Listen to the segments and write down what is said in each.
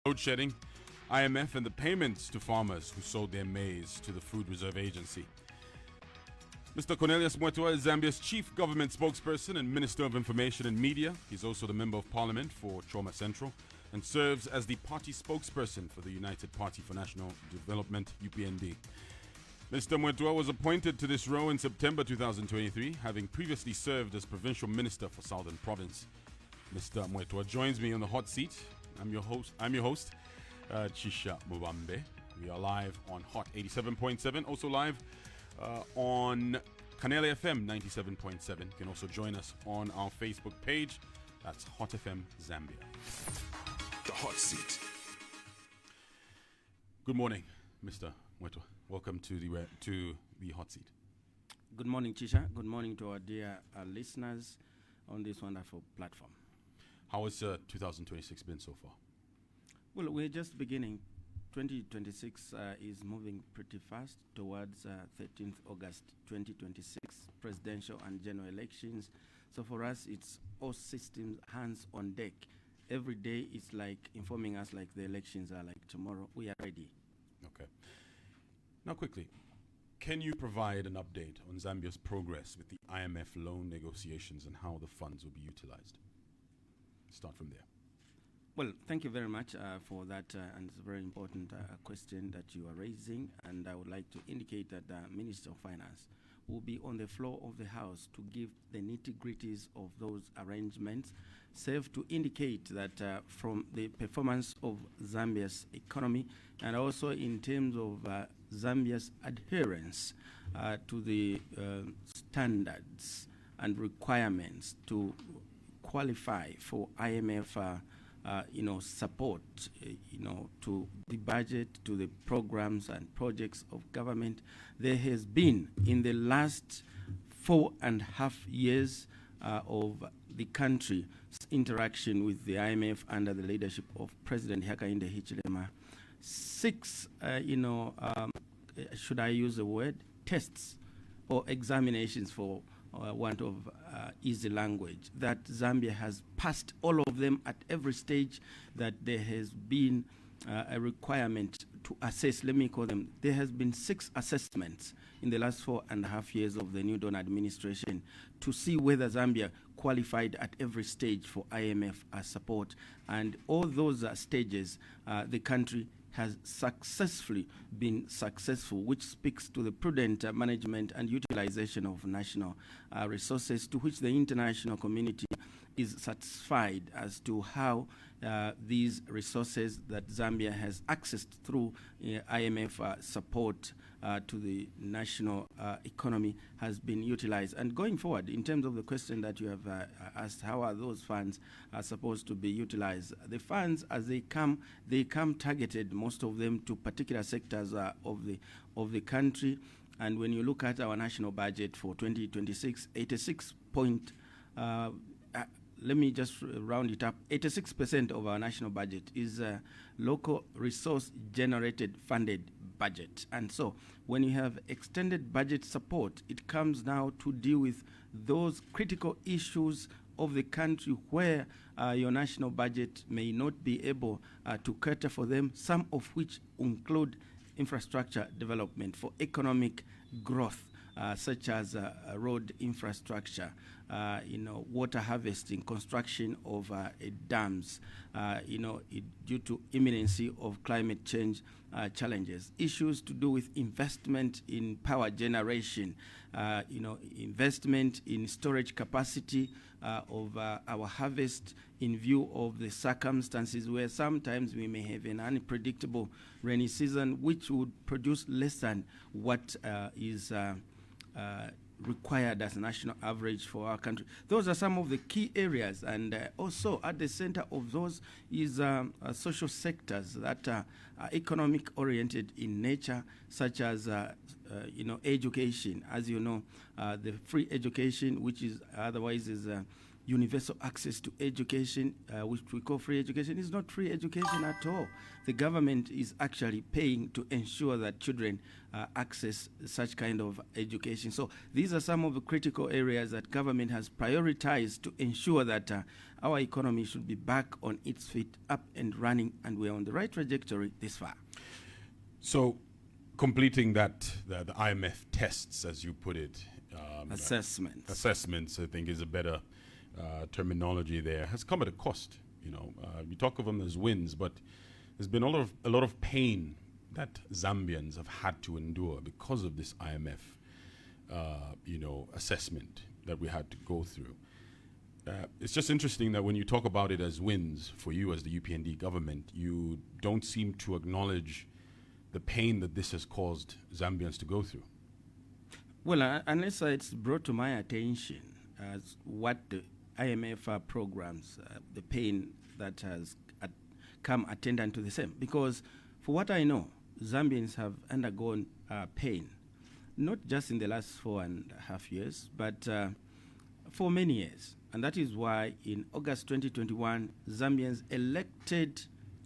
Load shedding, IMF, and the payments to farmers who sold their maize to the Food Reserve Agency. Mr. Cornelius Mweetwa is Zambia's chief government spokesperson and Minister of Information and Media. He's also the Member of Parliament for Choma Central and serves as the party spokesperson for the United Party for National Development, UPND. Mr. Mweetwa was appointed to this role in September 2023, having previously served as Provincial Minister for Southern Province. Mr. Mweetwa joins me on the hot seat. I'm your host, Chisha Mubambe. We are live on Hot 87.7, also live on Canela FM 97.7. You can also join us on our Facebook page. That's Hot FM Zambia. The hot seat. Good morning, Mr. Mweetwa. Welcome to the hot seat. Good morning, Chisha. Good morning to our dear listeners on this wonderful platform. How has 2026 been so far? Well, we're just beginning. 2026 is moving pretty fast towards 13th August 2026, presidential and general elections. So for us, it's all systems, hands on deck. Every day it's like informing us like the elections are like tomorrow. We are ready. Okay. Now quickly, can you provide an update on Zambia's progress with the IMF loan negotiations and how the funds will be utilized? Start from there. Well, thank you very much for that, and it's a very important question that you are raising, and I would like to indicate that the Minister of Finance will be on the floor of the House to give the nitty-gritties of those arrangements, save to indicate that from the performance of Zambia's economy and also in terms of Zambia's adherence to the standards and requirements to qualify for IMF support, to the budget, to the programs and projects of government. There has been, in the last 4.5 years of the country's interaction with the IMF under the leadership of President Hakainde Hichilema, 6, should I use the word, tests or examinations for want of easy language, that Zambia has passed all of them at every stage that there has been a requirement to assess. Let me call them. There has been 6 assessments in the last 4.5 years of the New Dawn administration to see whether Zambia qualified at every stage for IMF support. And all those stages, the country has successfully been successful, which speaks to the prudent management and utilization of national resources, to which the international community is satisfied as to how these resources that Zambia has accessed through IMF support to the national economy has been utilized. And going forward, in terms of the question that you have asked, how are those funds supposed to be utilized? The funds, as they come targeted, most of them, to particular sectors of the country. And when you look at our national budget for 2026, 86 point, let me just round it up, 86% of our national budget is local resource generated funded budget. And so when you have extended budget support, it comes now to deal with those critical issues of the country where your national budget may not be able to cater for them, some of which include infrastructure development for economic growth, such as road infrastructure, water harvesting, construction of dams, due to imminency of climate change challenges, issues to do with investment in power generation, investment in storage capacity of our harvest in view of the circumstances where sometimes we may have an unpredictable rainy season, which would produce less than what is required as a national average for our country. Those are some of the key areas, and also at the center of those is social sectors that are economic oriented in nature, such as education. As you know, the free education, which is otherwise is universal access to education, which we call free education, is not free education at all. The government is actually paying to ensure that children access such kind of education. So these are some of the critical areas that government has prioritized to ensure that our economy should be back on its feet, up and running, and we're on the right trajectory this far. So completing that, the IMF tests, as you put it, assessments, I think, is a better terminology there, has come at a cost. You talk of them as wins, but there's been a lot of pain that Zambians have had to endure because of this IMF, assessment that we had to go through. It's just interesting that when you talk about it as wins for you as the UPND government, you don't seem to acknowledge the pain that this has caused Zambians to go through. Well, unless it's brought to my attention as what the IMF programs, the pain that has come attendant to the same. Because for what I know, Zambians have undergone pain, not just in the last 4.5 years, but for many years. And that is why in August 2021, Zambians elected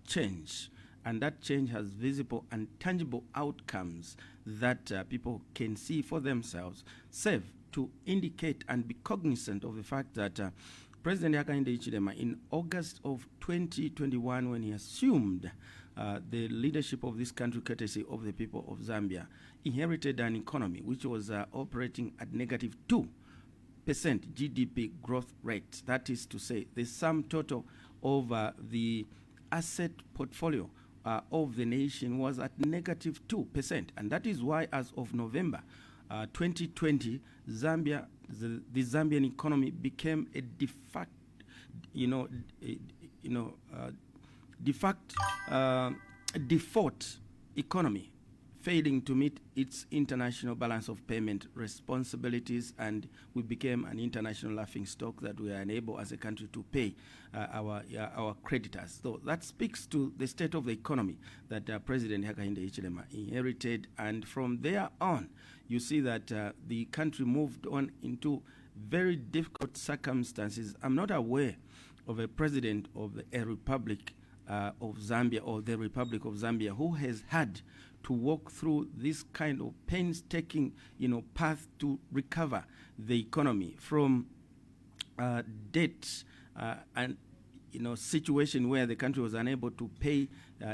change. And that change has visible and tangible outcomes that people can see for themselves, save to indicate and be cognizant of the fact that President Hakainde Hichilema, in August of 2021, when he assumed the leadership of this country courtesy of the people of Zambia, inherited an economy which was operating at negative 2% GDP growth rate. That is to say, the sum total of the asset portfolio of the nation was at negative 2%. And that is why, as of November 2020, Zambia, the Zambian economy became a default economy, failing to meet its international balance of payment responsibilities, and we became an international laughingstock that we are unable as a country to pay our creditors. So that speaks to the state of the economy that President Hakainde Hichilema inherited, and from there on, you see that the country moved on into very difficult circumstances. I'm not aware of a president of a republic of Zambia or the Republic of Zambia who has had to walk through this kind of painstaking, path to recover the economy from debt and situation where the country was unable to pay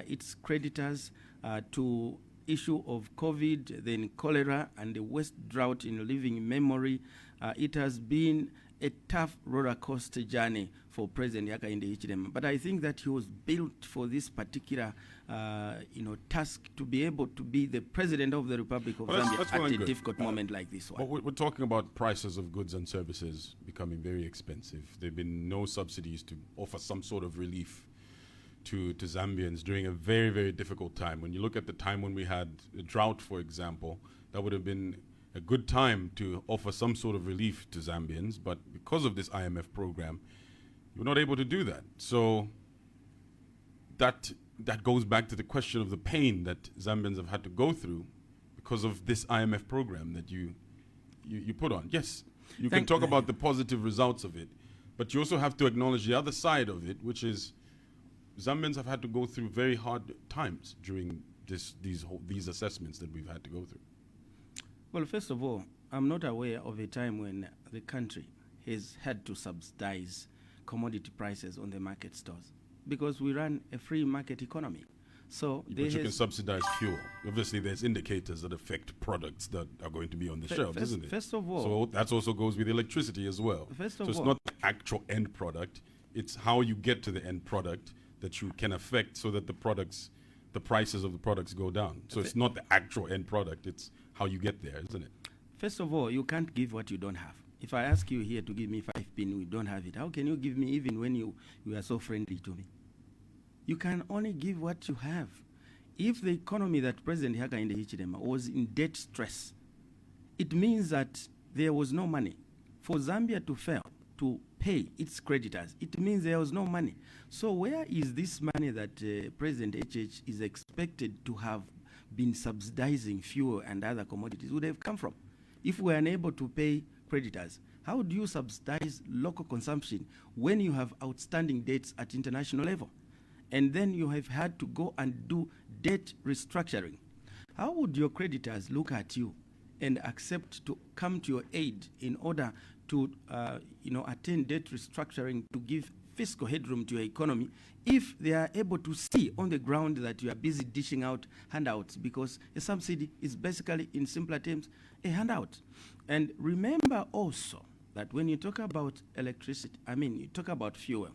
its creditors, to issue of COVID, then cholera, and the worst drought in living memory. It has been a tough roller coaster journey for President Hakainde Hichilema. But I think that he was built for this particular task, to be able to be the president of the Republic of Zambia at a difficult moment like this one. But we're talking about prices of goods and services becoming very expensive. There have been no subsidies to offer some sort of relief to Zambians during a very, very difficult time. When you look at the time when we had a drought, for example, that would have been a good time to offer some sort of relief to Zambians, but because of this IMF program, you're not able to do that. So that goes back to the question of the pain that Zambians have had to go through because of this IMF program that you put on. Yes, you can talk about the positive results of it, but you also have to acknowledge the other side of it, which is Zambians have had to go through very hard times during these assessments that we've had to go through. Well, first of all, I'm not aware of a time when the country has had to subsidize commodity prices on the market stores, because we run a free market economy. So but you can subsidize fuel. Obviously, there's indicators that affect products that are going to be on the shelves, isn't it? First of all, so that also goes with electricity as well. First so of it's all, not the actual end product; it's how you get to the end product that you can affect, so that the prices of the products go down. So it's not the actual end product; it's how you get there, isn't it? First of all, you can't give what you don't have. If I ask you here to give me 5 pin, we don't have it. How can you give me even when you are so friendly to me? You can only give what you have. If the economy that President Hakainde Hichilema was in debt stress, it means that there was no money. For Zambia to fail to pay its creditors, it means there was no money. So where is this money that President HH is expected to have been subsidizing fuel and other commodities would have come from? If we are unable to pay creditors, How do you subsidize local consumption when you have outstanding debts at international level? And then you have had to go and do debt restructuring. How would your creditors look at you and accept to come to your aid in order to attain debt restructuring to give fiscal headroom to your economy if they are able to see on the ground that you are busy dishing out handouts? Because a subsidy is basically, in simpler terms, a handout. And remember also that when you talk about electricity, you talk about fuel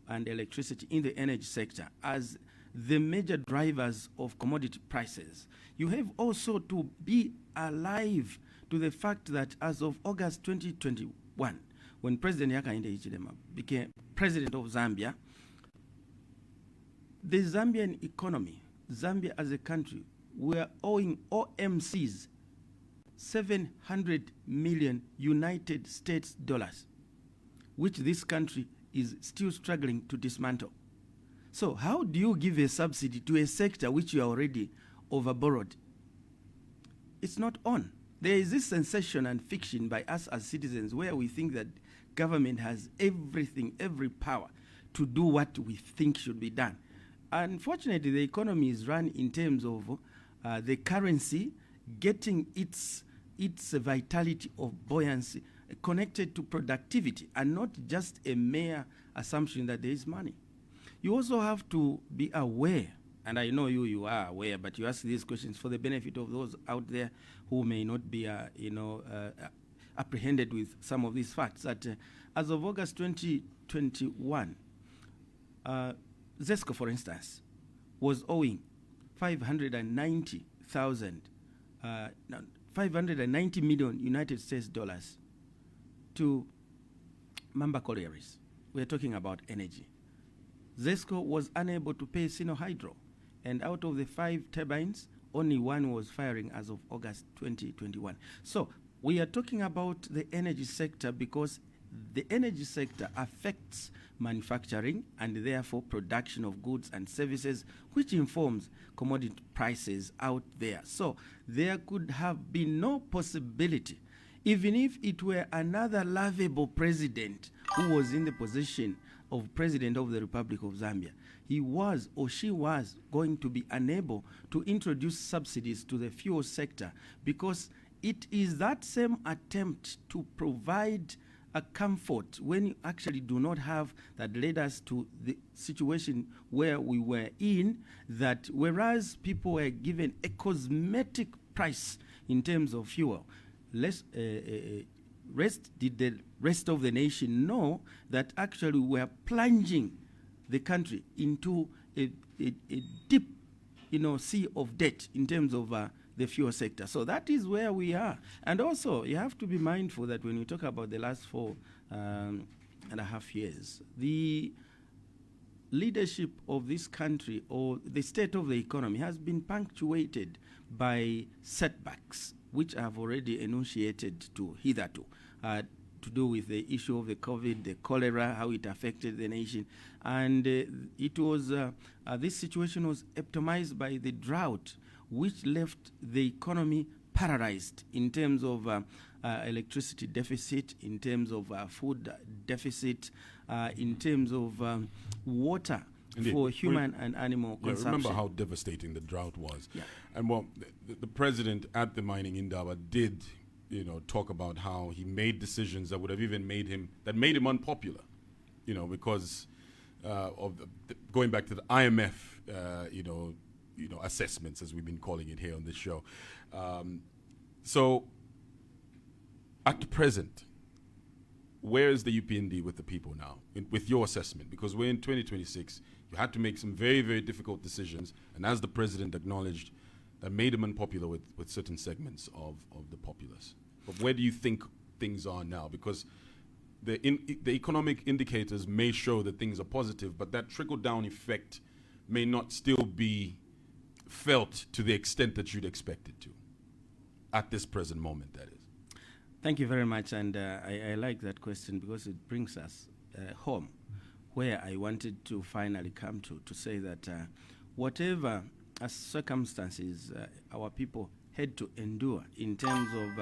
and electricity in the energy sector as the major drivers of commodity prices, you have also to be alive to the fact that as of August 2021, when President Hakainde Hichilema became president of Zambia, the Zambian economy, Zambia as a country, were owing OMCs 700 million United States dollars, which this country is still struggling to dismantle. So how do you give a subsidy to a sector which you are already overborrowed? It's not on. There is this sensation and fiction by us as citizens where we think that government has everything, every power to do what we think should be done. Unfortunately, the economy is run in terms of the currency getting its vitality of buoyancy connected to productivity and not just a mere assumption that there is money. You also have to be aware, and I know you are aware, but you ask these questions for the benefit of those out there who may not be apprehended with some of these facts, that as of August 2021, ZESCO, for instance, was owing 590 million United States dollars to Mamba Collieries. We're talking about energy. ZESCO was unable to pay Sino Hydro, and out of the 5 turbines, only one was firing as of August 2021. So we are talking about the energy sector because the energy sector affects manufacturing and therefore production of goods and services, which informs commodity prices out there. So there could have been no possibility, even if it were another lovable president who was in the position of President of the Republic of Zambia, he was or she was going to be unable to introduce subsidies to the fuel sector, because it is that same attempt to provide a comfort when you actually do not have that led us to the situation where we were in, that whereas people were given a cosmetic price in terms of fuel, did the rest of the nation know that actually we are plunging the country into a deep, sea of debt in terms of the fuel sector. So that is where we are. And also, you have to be mindful that when you talk about the last 4.5 years, the leadership of this country or the state of the economy has been punctuated by setbacks, which I have already enunciated to hitherto, to do with the issue of the COVID, the cholera, how it affected the nation. And it was, this situation was epitomized by the drought, which left the economy paralyzed in terms of electricity deficit, in terms of food deficit, in terms of water. Indeed. For human and animal consumption. Remember how devastating the drought was. Yeah. And the president at the mining Indaba did, talk about how he made decisions that would have even made him unpopular, because of going back to the IMF, assessments, as we've been calling it here on this show. So at present, where is the UPND with the people now, with your assessment? Because we're in 2026. You had to make some very, very difficult decisions, and as the president acknowledged, that made him unpopular with certain segments of the populace. But where do you think things are now? Because the economic indicators may show that things are positive, but that trickle-down effect may not still be felt to the extent that you'd expect it to, at this present moment, that is. Thank you very much, and I like that question because it brings us home, where I wanted to finally come to say that whatever circumstances our people had to endure in terms of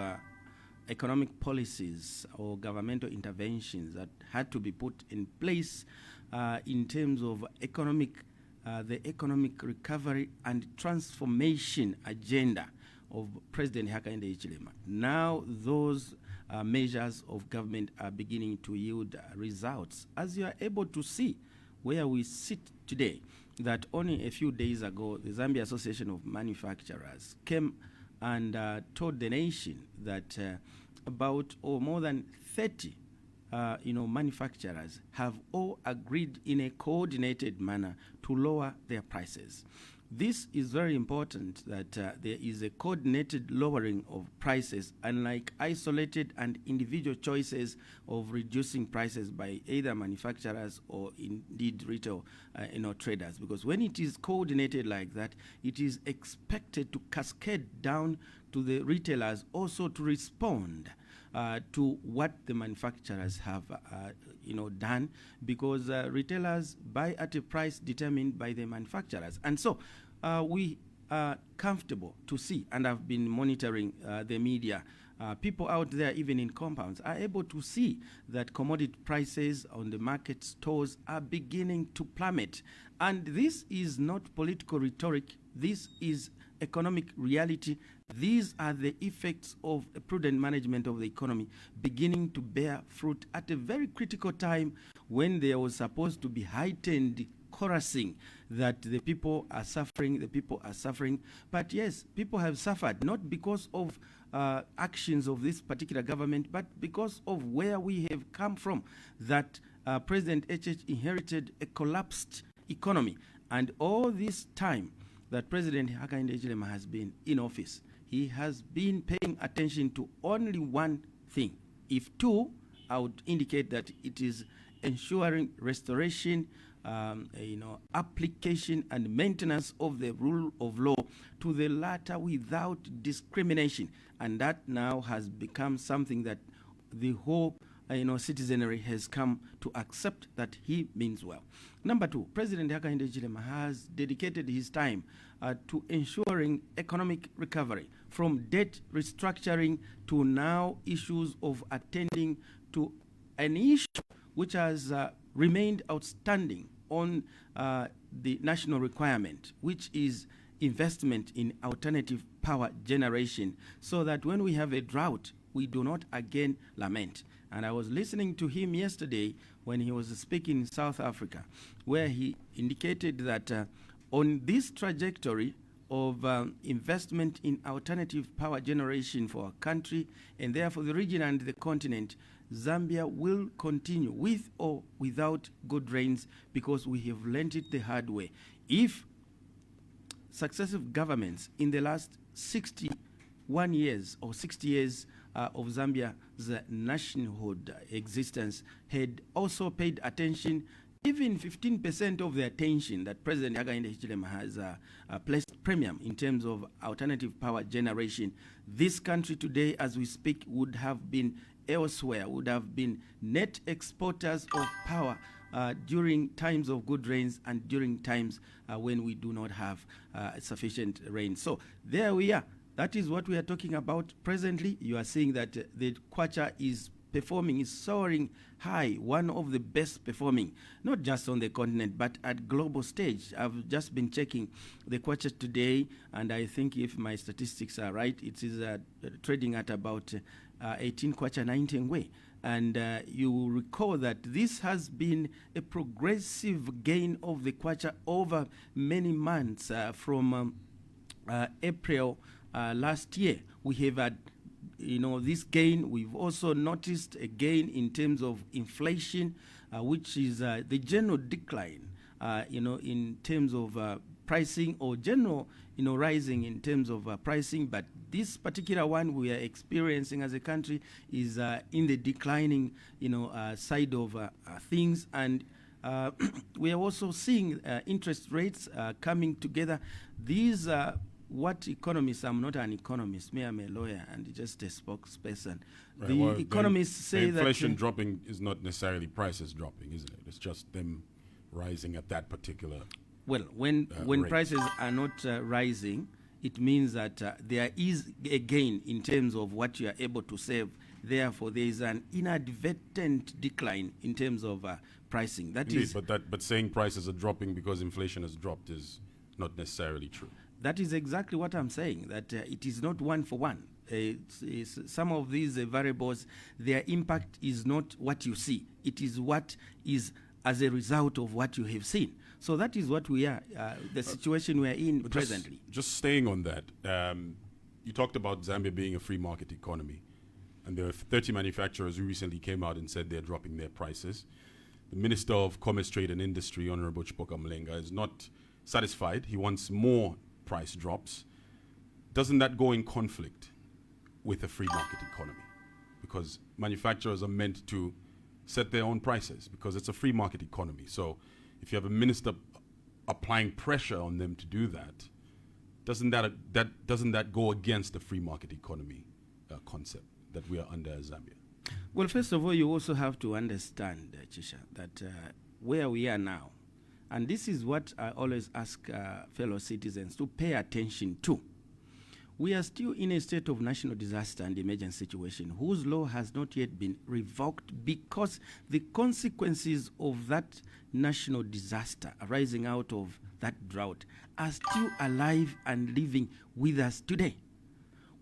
economic policies or governmental interventions that had to be put in place in terms of the economic recovery and transformation agenda of President Hakainde Hichilema. Now those measures of government are beginning to yield results. As you are able to see where we sit today, that only a few days ago, the Zambia Association of Manufacturers came and told the nation that about more than 30 manufacturers have all agreed in a coordinated manner to lower their prices. This is very important that there is a coordinated lowering of prices, unlike isolated and individual choices of reducing prices by either manufacturers or indeed retail traders. Because when it is coordinated like that, it is expected to cascade down to the retailers also to respond to what the manufacturers have done, because retailers buy at a price determined by the manufacturers. And so we are comfortable to see, and I've been monitoring the media, people out there, even in compounds, are able to see that commodity prices on the market stores are beginning to plummet. And this is not political rhetoric. This is economic reality. These are the effects of a prudent management of the economy beginning to bear fruit at a very critical time when there was supposed to be heightened chorusing that the people are suffering. But yes, people have suffered, not because of actions of this particular government, but because of where we have come from, that President HH inherited a collapsed economy. And all this time that President Hakainde Hichilema has been in office, he has been paying attention to only one thing. If two, I would indicate that it is ensuring restoration, application and maintenance of the rule of law, to the latter without discrimination. And that now has become something that the whole citizenry has come to accept that he means well. Number two, President Hakainde Hichilema has dedicated his time to ensuring economic recovery, from debt restructuring to now issues of attending to an issue which has remained outstanding on the national requirement, which is investment in alternative power generation, so that when we have a drought, we do not again lament. And I was listening to him yesterday when he was speaking in South Africa, where he indicated that on this trajectory of investment in alternative power generation for our country, and therefore the region and the continent, Zambia will continue with or without good rains, because we have learned it the hard way. If successive governments in the last 61 years or 60 years of Zambia's nationhood existence had also paid attention, even 15% of the attention that President Hakainde Hichilema has placed premium in terms of alternative power generation, this country today, as we speak, would have been elsewhere, would have been net exporters of power during times of good rains and during times when we do not have sufficient rain. So there we are. That is what we are talking about presently. You are seeing that the kwacha is performing, is soaring high, one of the best performing, not just on the continent, but at global stage. I've just been checking the kwacha today, and I think if my statistics are right, it is trading at about 18 kwacha 19 way. And you will recall that this has been a progressive gain of the kwacha over many months from April last year. We have had this gain. We've also noticed a gain in terms of inflation, which is the general decline, in terms of pricing, or general, rising in terms of pricing. But this particular one we are experiencing as a country is in the declining, side of things. And we are also seeing interest rates coming together. These what economists, I'm not an economist, me I'm a lawyer and just a spokesperson. Right, the economists say the inflation that dropping is not necessarily prices dropping, isn't it? It's just them rising at that particular when rate. prices are not rising, it means that there is a gain in terms of what you are able to save. Therefore, there is an inadvertent decline in terms of pricing. Indeed, but saying prices are dropping because inflation has dropped is not necessarily true. That is exactly what I'm saying, that it is not one for one. Some of these variables, their impact is not what you see. It is what is as a result of what you have seen. So that is what we are, the situation we are in presently. Just staying on that, you talked about Zambia being a free market economy. And there are 30 manufacturers who recently came out and said they're dropping their prices. The Minister of Commerce, Trade and Industry, Honorable Chipoka Mlenga, is not satisfied. He wants more price drops. Doesn't that go in conflict with a free market economy? Because manufacturers are meant to set their own prices because it's a free market economy. So if you have a minister applying pressure on them to do that, doesn't that go against the free market economy concept that we are under as Zambia? Well, first of all, you also have to understand, Chisha, that where we are now, and this is what I always ask fellow citizens to pay attention to. We are still in a state of national disaster and emergency situation whose law has not yet been revoked because the consequences of that national disaster arising out of that drought are still alive and living with us today.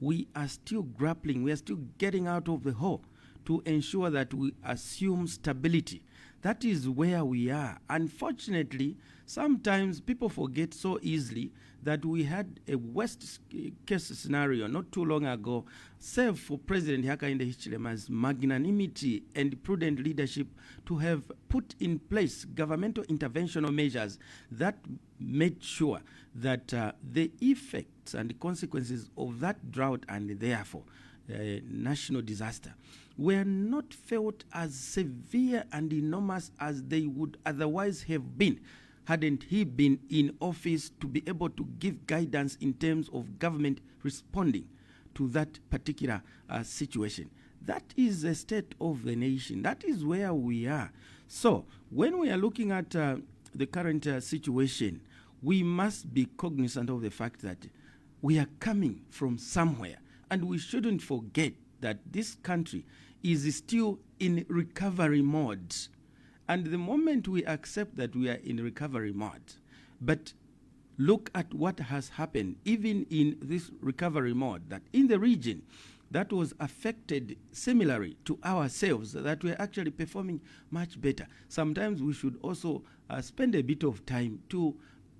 We are still grappling, we are still getting out of the hole to ensure that we assume stability. That is where we are. Unfortunately, sometimes people forget so easily that we had a worst case scenario not too long ago, save for President Hakainde Hichilema's magnanimity and prudent leadership to have put in place governmental interventional measures that made sure that the effects and the consequences of that drought and therefore national disaster were not felt as severe and enormous as they would otherwise have been hadn't he been in office to be able to give guidance in terms of government responding to that particular situation. That is the state of the nation. That is where we are. So when we are looking at the current situation, we must be cognizant of the fact that we are coming from somewhere, and we shouldn't forget that this country is still in recovery mode. And the moment we accept that we are in recovery mode, but look at what has happened even in this recovery mode, that in the region that was affected similarly to ourselves, that we're actually performing much better. Sometimes we should also spend a bit of time to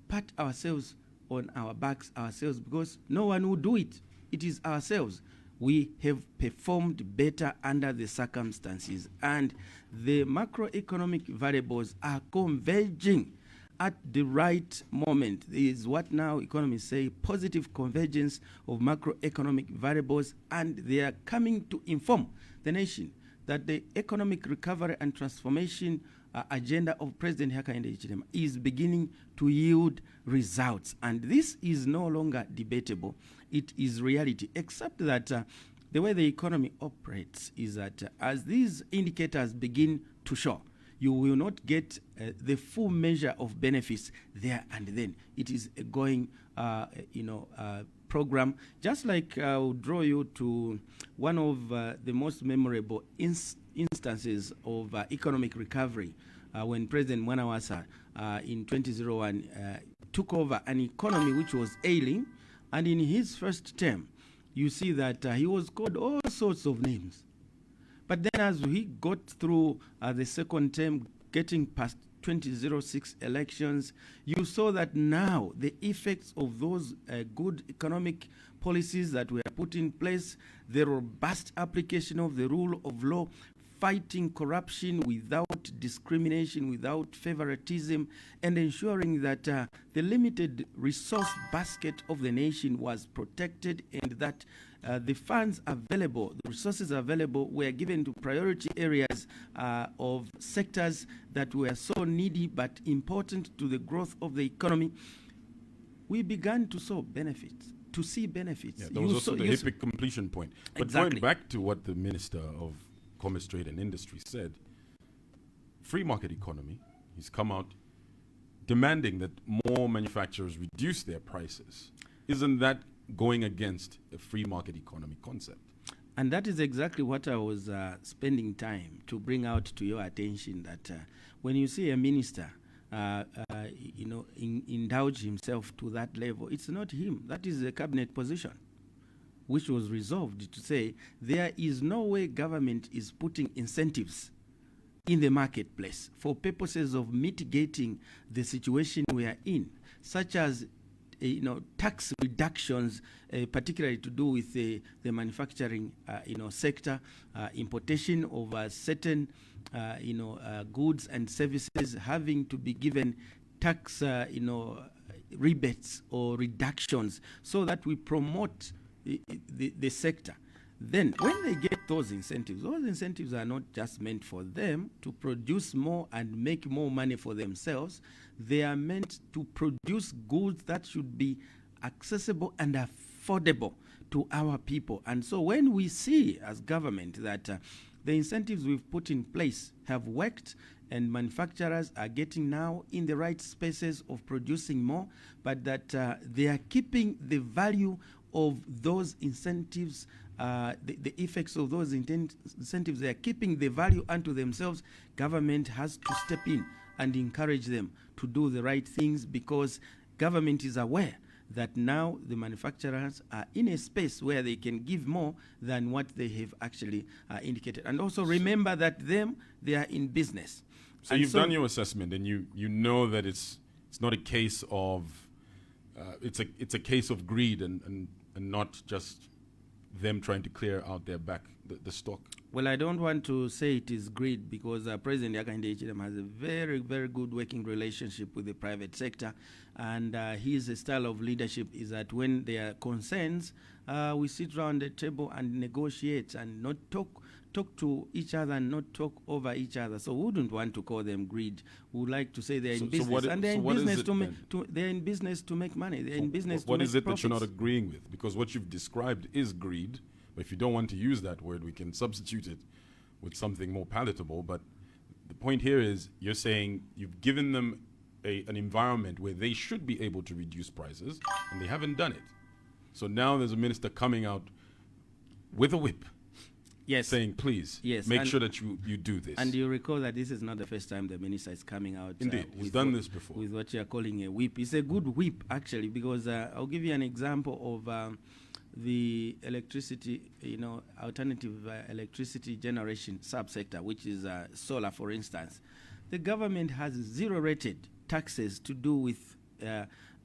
pat ourselves on our backs ourselves, because no one will do it. It is ourselves. We have performed better under the circumstances, and the macroeconomic variables are converging at the right moment. There is what now economists say positive convergence of macroeconomic variables, and they are coming to inform the nation that the economic recovery and transformation agenda of President Hakainde Hichilema is beginning to yield results. And this is no longer debatable. It is reality, except that the way the economy operates is that as these indicators begin to show, you will not get the full measure of benefits there and then. It is a going, program. Just like I will draw you to one of the most memorable instances of economic recovery when President Mwanawasa in 2001 took over an economy which was ailing, and in his first term, you see that he was called all sorts of names. But then as he got through the second term, getting past 2006 elections, you saw that now the effects of those good economic policies that were put in place, the robust application of the rule of law, fighting corruption without discrimination, without favoritism, and ensuring that the limited resource basket of the nation was protected, and that the funds available, the resources available, were given to priority areas of sectors that were so needy but important to the growth of the economy. We began to see benefits. Yeah, there was also the HIPIC completion point. But exactly. Going back to what the Minister of Commerce, Trade and Industry said, free market economy, he's come out demanding that more manufacturers reduce their prices. Isn't that going against a free market economy concept? And that is exactly what I was spending time to bring out to your attention, that when you see a minister indulge himself to that level, it's not him. That is a cabinet position, which was resolved to say there is no way government is putting incentives in the marketplace for purposes of mitigating the situation we are in, such as tax reductions, particularly to do with the manufacturing sector, importation of certain goods and services having to be given tax rebates or reductions, so that we promote the sector. Then when they get those incentives are not just meant for them to produce more and make more money for themselves. They are meant to produce goods that should be accessible and affordable to our people. And so when we see as government that the incentives we've put in place have worked, and manufacturers are getting now in the right spaces of producing more, but that they are keeping the value of those incentives, the effects of those incentives, they are keeping the value unto themselves, government has to step in and encourage them to do the right things, because government is aware that now the manufacturers are in a space where they can give more than what they have actually indicated. And also remember that they are in business. So you've done your assessment, and you know that it's not a case of it's a case of greed and not just them trying to clear out their back the stock. Well, I don't want to say it is greed, because President Hakainde Hichilema has a very, very good working relationship with the private sector, and his style of leadership is that when there are concerns, we sit around the table and negotiate and not talk to each other and not talk over each other. So we wouldn't want to call them greed. We would like to say they're in business, and they're in business they're in business to make money. They're in business to make profits. What is it that you're not agreeing with? Because what you've described is greed. But if you don't want to use that word, we can substitute it with something more palatable. But the point here is you're saying you've given them an environment where they should be able to reduce prices, and they haven't done it. So now there's a minister coming out with a whip, saying, please, make sure that you do this. And you recall that this is not the first time the minister is coming out. Indeed, he's done this before. With what you are calling a whip. It's a good whip, actually, because I'll give you an example of the electricity, alternative electricity generation subsector, which is solar, for instance. The government has zero-rated taxes to do with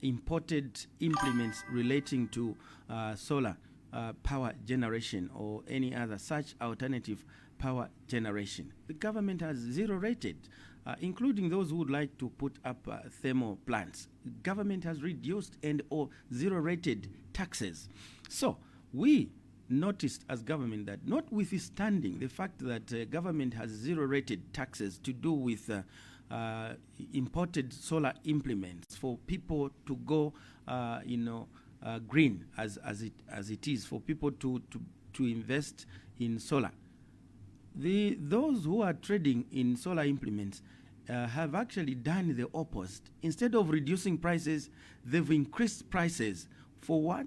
imported implements relating to solar power generation or any other such alternative power generation. The government has zero-rated, including those who would like to put up thermal plants. The government has reduced and or zero-rated taxes. So we noticed as government that, notwithstanding the fact that government has zero-rated taxes to do with imported solar implements for people to go, green as it is, for people to invest in solar. Those who are trading in solar implements have actually done the opposite. Instead of reducing prices, they've increased prices for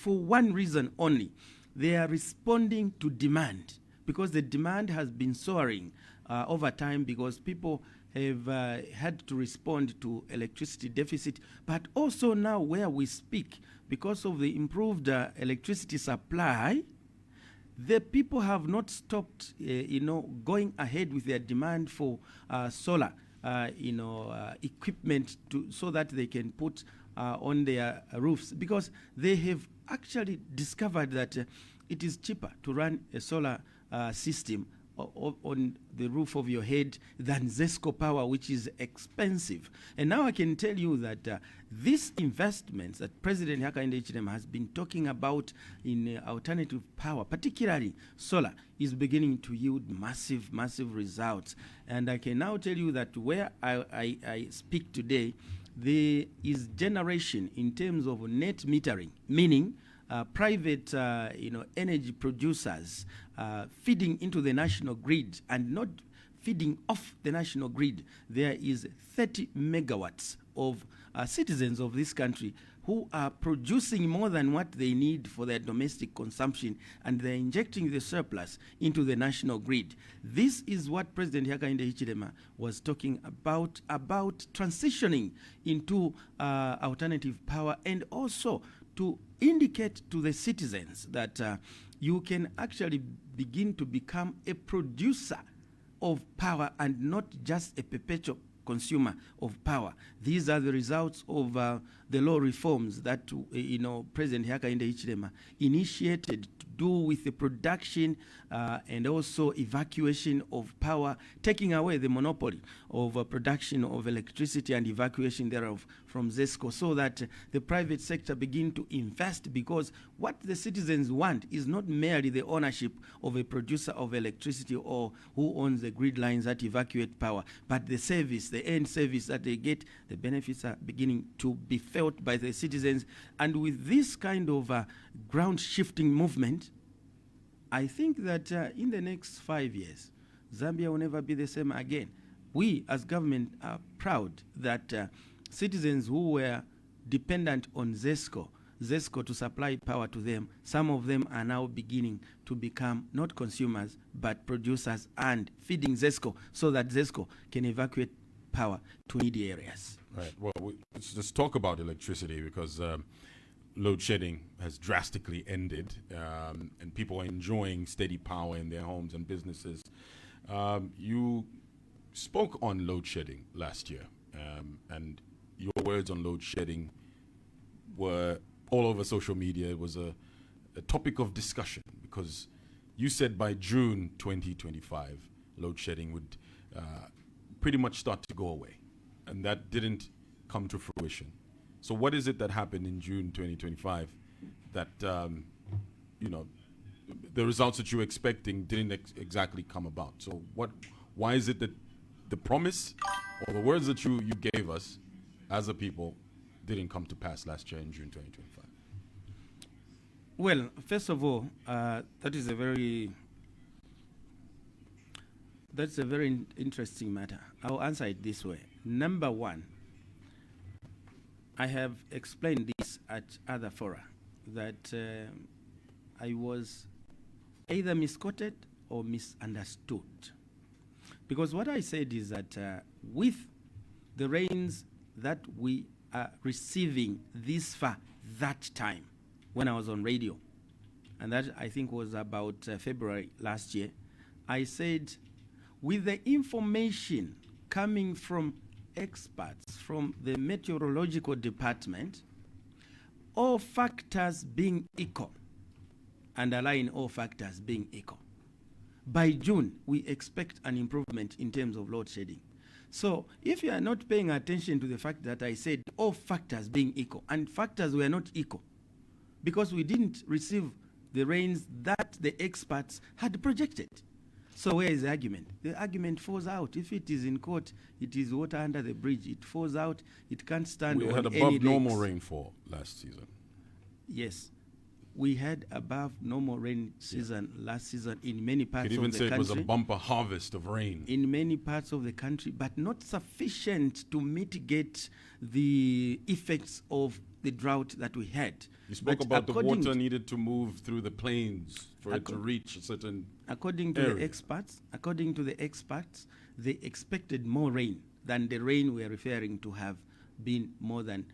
one reason only. They are responding to demand, because the demand has been soaring over time, because people have had to respond to electricity deficit, but also now where we speak, because of the improved electricity supply, the people have not stopped, going ahead with their demand for solar, equipment so that they can put on their roofs, because they have actually discovered that it is cheaper to run a solar system on the roof of your head than Zesco power, which is expensive. And now I can tell you that these investments that President Hakainde Hichilema has been talking about in alternative power, particularly solar, is beginning to yield massive results. And I can now tell you that where I speak today, there is generation in terms of net metering, meaning private energy producers feeding into the national grid and not feeding off the national grid. There is 30 megawatts of citizens of this country who are producing more than what they need for their domestic consumption, and they're injecting the surplus into the national grid. This is what President Hakainde Hichilema was talking about transitioning into alternative power, and also to indicate to the citizens that you can actually begin to become a producer of power and not just a perpetual consumer of power. These are the results of the law reforms that President Hakainde Hichilema initiated to do with the production and also evacuation of power, taking away the monopoly of production of electricity and evacuation thereof from ZESCO, so that the private sector begin to invest, because what the citizens want is not merely the ownership of a producer of electricity or who owns the grid lines that evacuate power, but the service, the end service that they get. The benefits are beginning to be felt by the citizens. And with this kind of ground shifting movement, I think that in the next 5 years, Zambia will never be the same again. We as government are proud that citizens who were dependent on ZESCO to supply power to them, some of them are now beginning to become not consumers but producers and feeding ZESCO, so that ZESCO can evacuate power to needy areas. Right. Well, let's just talk about electricity, because load shedding has drastically ended, and people are enjoying steady power in their homes and businesses. You spoke on load shedding last year, and your words on load shedding were all over social media. It was a topic of discussion, because you said by June 2025, load shedding would pretty much start to go away, and that didn't come to fruition. So what is it that happened in June 2025 that, the results that you were expecting didn't exactly come about? So why is it that the promise or the words that you gave us as a people didn't come to pass last year in June 2025? Well, first of all, that's a very interesting matter. I'll answer it this way. Number one, I have explained this at other fora, that I was either misquoted or misunderstood. Because what I said is that with the rains that we are receiving this far, that time, when I was on radio, and that I think was about February last year, I said, with the information coming from experts from the meteorological department, all factors being equal, underlying all factors being equal, by June we expect an improvement in terms of load shedding. So if you are not paying attention to the fact that I said all factors being equal, and factors were not equal, because we didn't receive the rains that the experts had projected. So where is the argument? The argument falls out. If it is in court, it is water under the bridge. It falls out. It can't stand on any We had above normal rainfall last season. Yes. We had above normal rain season last season in many parts of the country. You could even say it was a bumper harvest of rain. In many parts of the country, but not sufficient to mitigate the effects of the drought that we had. You spoke about the water needed to move through the plains for it to reach a certain According to the experts, they expected more rain than the rain we are referring to have been more than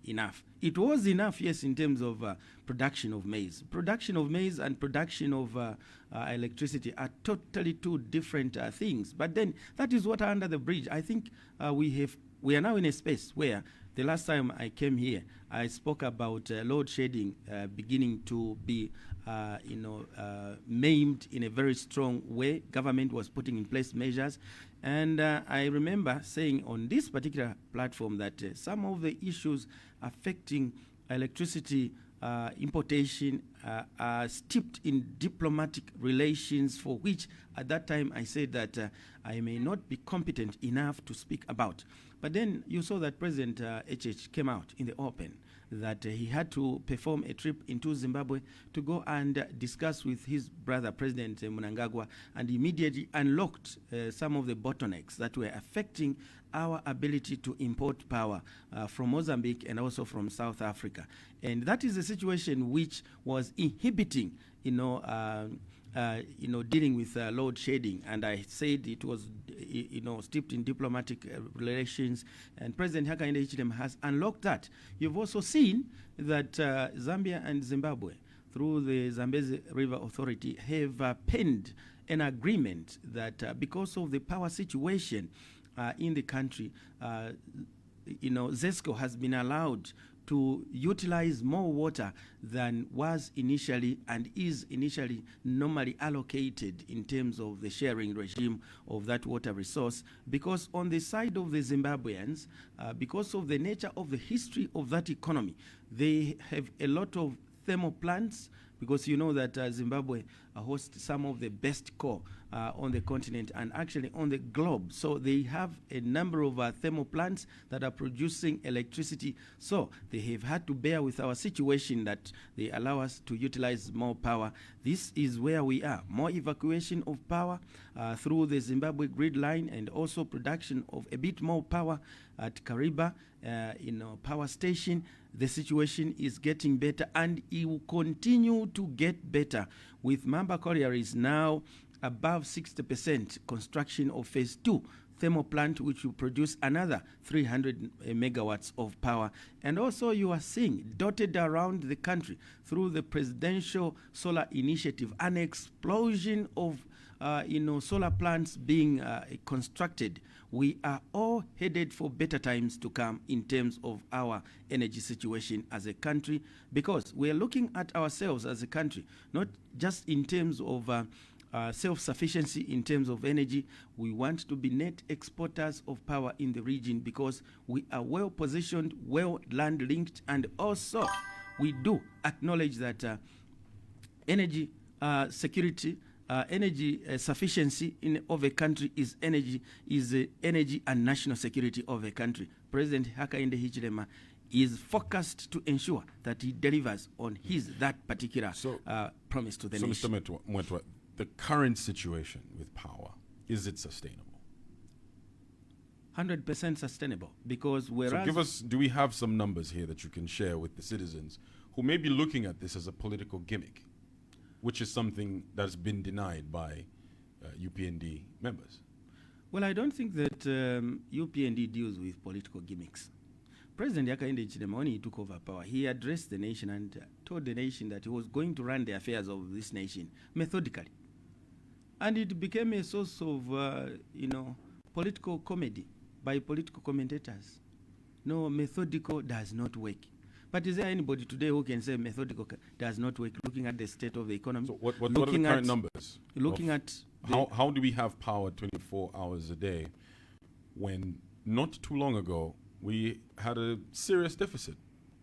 enough. It was enough, yes, in terms of production of maize. Production of maize and production of electricity are totally two different things. But then that is water under the bridge. I think we are now in a space where the last time I came here, I spoke about load shedding beginning to be maimed in a very strong way. Government was putting in place measures. And I remember saying on this particular platform that some of the issues affecting electricity importation are steeped in diplomatic relations, for which at that time I said that I may not be competent enough to speak about. But then you saw that President HH came out in the open that he had to perform a trip into Zimbabwe to go and discuss with his brother, President Mnangagwa, and immediately unlocked some of the bottlenecks that were affecting our ability to import power from Mozambique and also from South Africa. And that is a situation which was inhibiting, dealing with load shedding. And I said it was, steeped in diplomatic relations. And President Hakainde Hichilema has unlocked that. You've also seen that Zambia and Zimbabwe, through the Zambezi River Authority, have penned an agreement that because of the power situation in the country, ZESCO has been allowed to utilize more water than was initially and is initially normally allocated in terms of the sharing regime of that water resource, because on the side of the Zimbabweans, because of the nature of the history of that economy, they have a lot of thermal plants, because you know that Zimbabwe hosts some of the best coal on the continent and actually on the globe. So they have a number of thermal plants that are producing electricity. So they have had to bear with our situation that they allow us to utilize more power. This is where we are. More evacuation of power through the Zimbabwe grid line, and also production of a bit more power at Kariba, power station. The situation is getting better, and it will continue to get better, with Mamba Collieries now above 60% construction of phase 2 thermal plant, which will produce another 300 megawatts of power. And also you are seeing dotted around the country through the Presidential Solar Initiative an explosion of solar plants being constructed. We are all headed for better times to come in terms of our energy situation as a country, because we are looking at ourselves as a country, not just in terms of self-sufficiency in terms of energy. We want to be net exporters of power in the region, because we are well positioned, well land linked, and also we do acknowledge that energy security, energy sufficiency of a country is energy and national security of a country. President Hakainde Hichilema is focused to ensure that he delivers on that particular promise to the nation. So, Mr. Mweetwa, the current situation with power, is it sustainable? 100% sustainable, because whereas... So do we have some numbers here that you can share with the citizens who may be looking at this as a political gimmick, which is something that's been denied by UPND members? Well, I don't think that UPND deals with political gimmicks. President Hakainde Hichilema, when he took over power, he addressed the nation and told the nation that he was going to run the affairs of this nation methodically. And it became a source of, political comedy by political commentators. No, methodical does not work. But is there anybody today who can say methodical does not work, looking at the state of the economy? So what are the current numbers? Looking at... How do we have power 24 hours a day when not too long ago we had a serious deficit?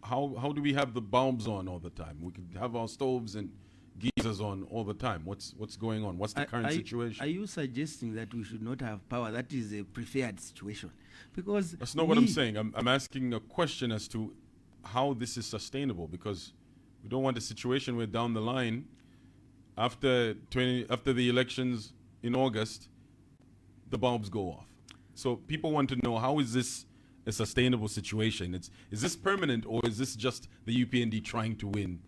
How do we have the bulbs on all the time? We could have our stoves and geysers on all the time. What's going on? What's the current situation? Are you suggesting that we should not have power? That is a preferred situation. Because that's not what I'm saying. I'm asking a question as to how this is sustainable, because we don't want a situation where down the line, after the elections in August, the bulbs go off. So people want to know, how is this a sustainable situation? Is this permanent, or is this just the UPND trying to win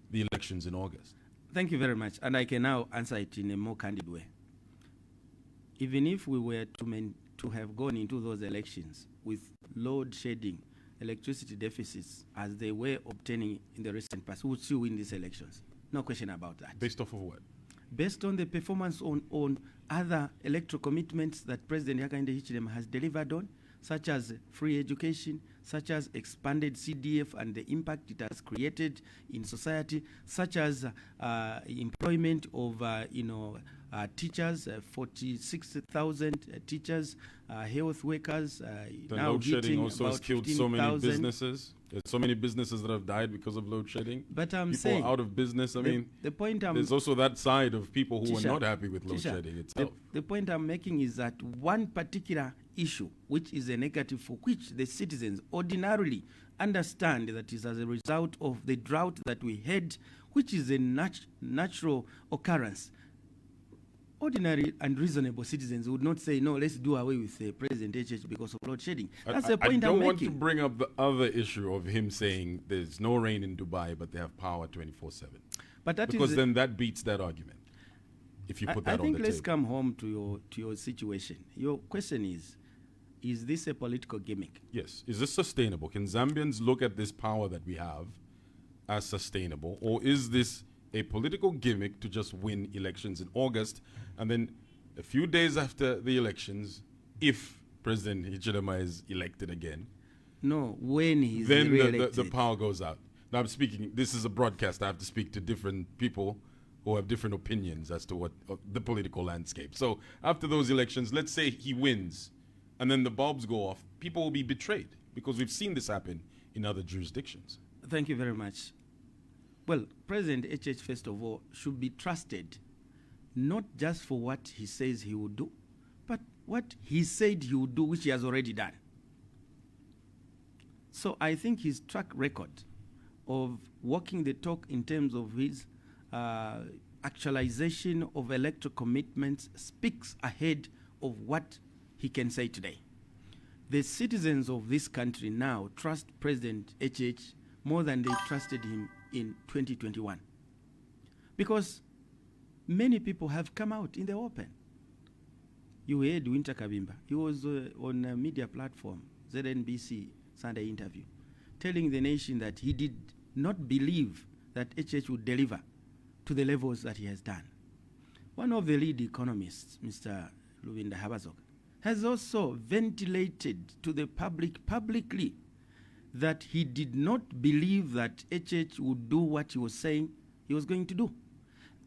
the elections in August? Thank you very much. And I can now answer it in a more candid way. Even if we were to have gone into those elections with load shedding, electricity deficits, as they were obtaining in the recent past, we would still win these elections. No question about that. Based off of what? Based on the performance on other electoral commitments that President Hakainde Hichilema has delivered on, such as free education, such as expanded CDF and the impact it has created in society, such as employment of teachers, 46,000 teachers, health workers. The load shedding also has killed so many businesses. There's so many businesses that have died because of load shedding. But I'm people saying, are out of business. The point there's also that side of people who are not happy with load shedding itself. The point I'm making is that one particular issue, which is a negative for which the citizens ordinarily understand that is as a result of the drought that we had, which is a natural occurrence. Ordinary and reasonable citizens would not say, no, let's do away with President HH because of load shedding. That's the point I'm making. I don't want to bring up the other issue of him saying there's no rain in Dubai, but they have power 24/7. But that because then that beats that argument. If you put that on the table. I think let's come home to your situation. Your question is this a political gimmick? Yes. Is this sustainable? Can Zambians look at this power that we have as sustainable, or is this a political gimmick to just win elections in August, and then a few days after the elections, if President Hichilema is elected again, no, when he's then re-elected, the power goes out? Now I'm speaking, this is a broadcast, I have to speak to different people who have different opinions as to what the political landscape. So after those elections, let's say he wins, and then the bulbs go off, people will be betrayed, because we've seen this happen in other jurisdictions. Thank you very much. Well, President HH, first of all, should be trusted not just for what he says he will do, but what he said he would do, which he has already done. So I think his track record of walking the talk in terms of his actualization of electoral commitments speaks ahead of what he can say today. The citizens of this country now trust President HH more than they trusted him in 2021. Because many people have come out in the open. You heard Winter Kabimba. He was on a media platform, ZNBC Sunday interview, telling the nation that he did not believe that HH would deliver to the levels that he has done. One of the lead economists, Mr. Luvinda Habazok, has also ventilated to the public publicly that he did not believe that HH would do what he was saying he was going to do.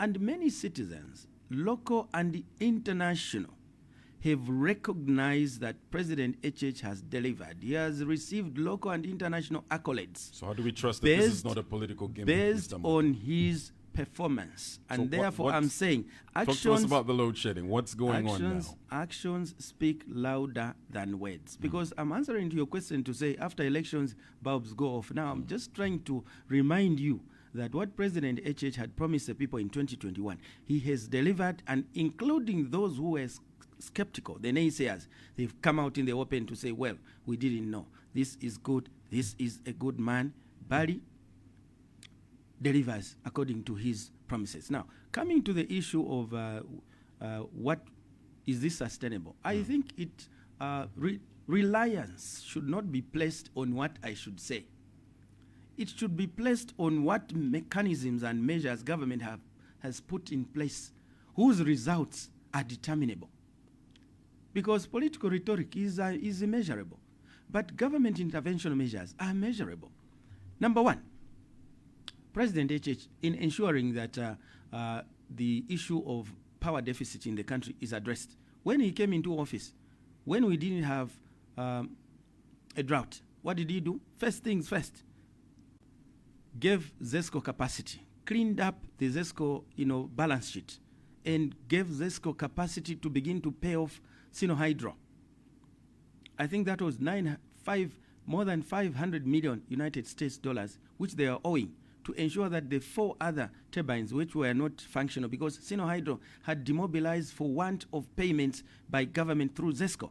And many citizens, local and international, have recognized that President HH has delivered. He has received local and international accolades. So how do we trust that this is not a political gimmick? Based on his performance. And so therefore I'm saying actions... Talk to us about the load shedding. What's going on now? Actions speak louder than words. Because I'm answering to your question to say after elections, bulbs go off. Now I'm just trying to remind you that what President HH had promised the people in 2021, he has delivered, and including those who were skeptical, the naysayers, they've come out in the open to say, well, we didn't know. This is good. This is a good man. Bali delivers according to his promises. Now, coming to the issue of what is this sustainable, I think it reliance should not be placed on what I should say. It should be placed on what mechanisms and measures government has put in place, whose results are determinable. Because political rhetoric is immeasurable, but government intervention measures are measurable. Number one, President HH, in ensuring that the issue of power deficit in the country is addressed. When he came into office, when we didn't have a drought, what did he do? First things first, gave ZESCO capacity, cleaned up the ZESCO balance sheet, and gave ZESCO capacity to begin to pay off Sinohydro. I think that was more than 500 million United States dollars, which they are owing, to ensure that the 4 other turbines which were not functional because Sinohydro had demobilized for want of payments by government through ZESCO.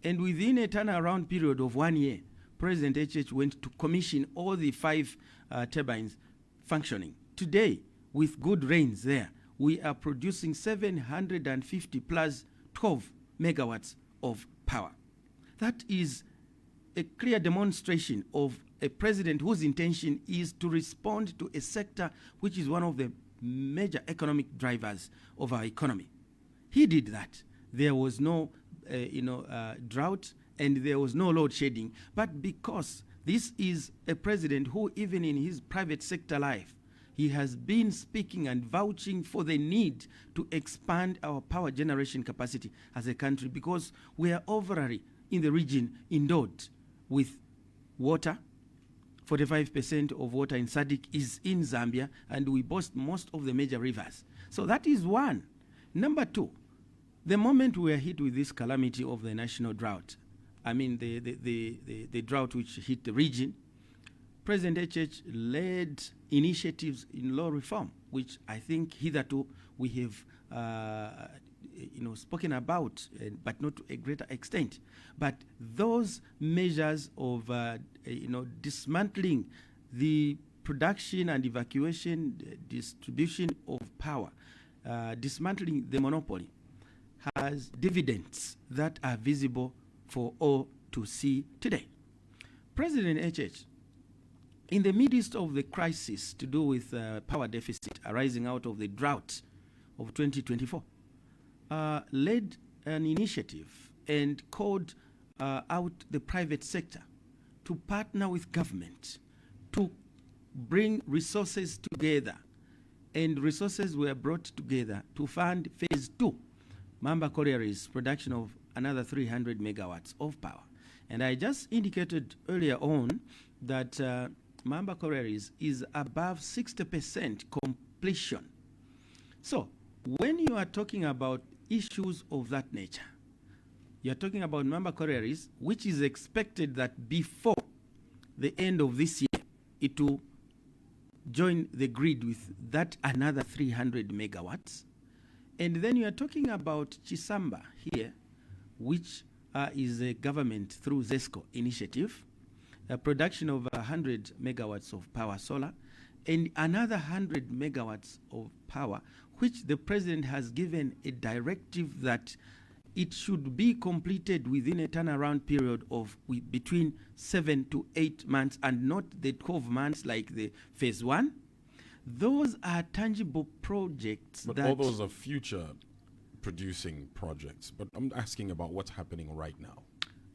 And within a turnaround period of 1 year, President HH went to commission all the 5 turbines functioning. Today, with good rains there, we are producing 750 plus 12 megawatts of power. That is a clear demonstration of a president whose intention is to respond to a sector which is one of the major economic drivers of our economy. He did that. There was no drought and there was no load shedding, but because this is a president who, even in his private sector life, he has been speaking and vouching for the need to expand our power generation capacity as a country, because we are overally in the region endowed with water. 45% of water in SADC is in Zambia, and we boast most of the major rivers. So that is one. Number two, the moment we are hit with this calamity of the national drought, I mean the drought which hit the region, President HH led initiatives in law reform, which I think hitherto we have spoken about, but not to a greater extent. But those measures of dismantling the production and evacuation, distribution of power, dismantling the monopoly, has dividends that are visible for all to see today. President HH, in the midst of the crisis to do with power deficit arising out of the drought of 2024, led an initiative and called out the private sector to partner with government to bring resources together. And resources were brought together to fund phase 2, Mamba Colliery's production of another 300 megawatts of power. And I just indicated earlier on that Mamba Colliery's is above 60% completion. So when you are talking about issues of that nature, you're talking about Mamba Colliery's, which is expected that before the end of this year, it will join the grid with that another 300 megawatts. And then you are talking about Chisamba here, which is a government through ZESCO initiative, a production of 100 megawatts of power solar, and another 100 megawatts of power, which the president has given a directive that it should be completed within a turnaround period of between 7 to 8 months and not the 12 months like the phase 1. Those are tangible projects. But all those are future producing projects. But I'm asking about what's happening right now.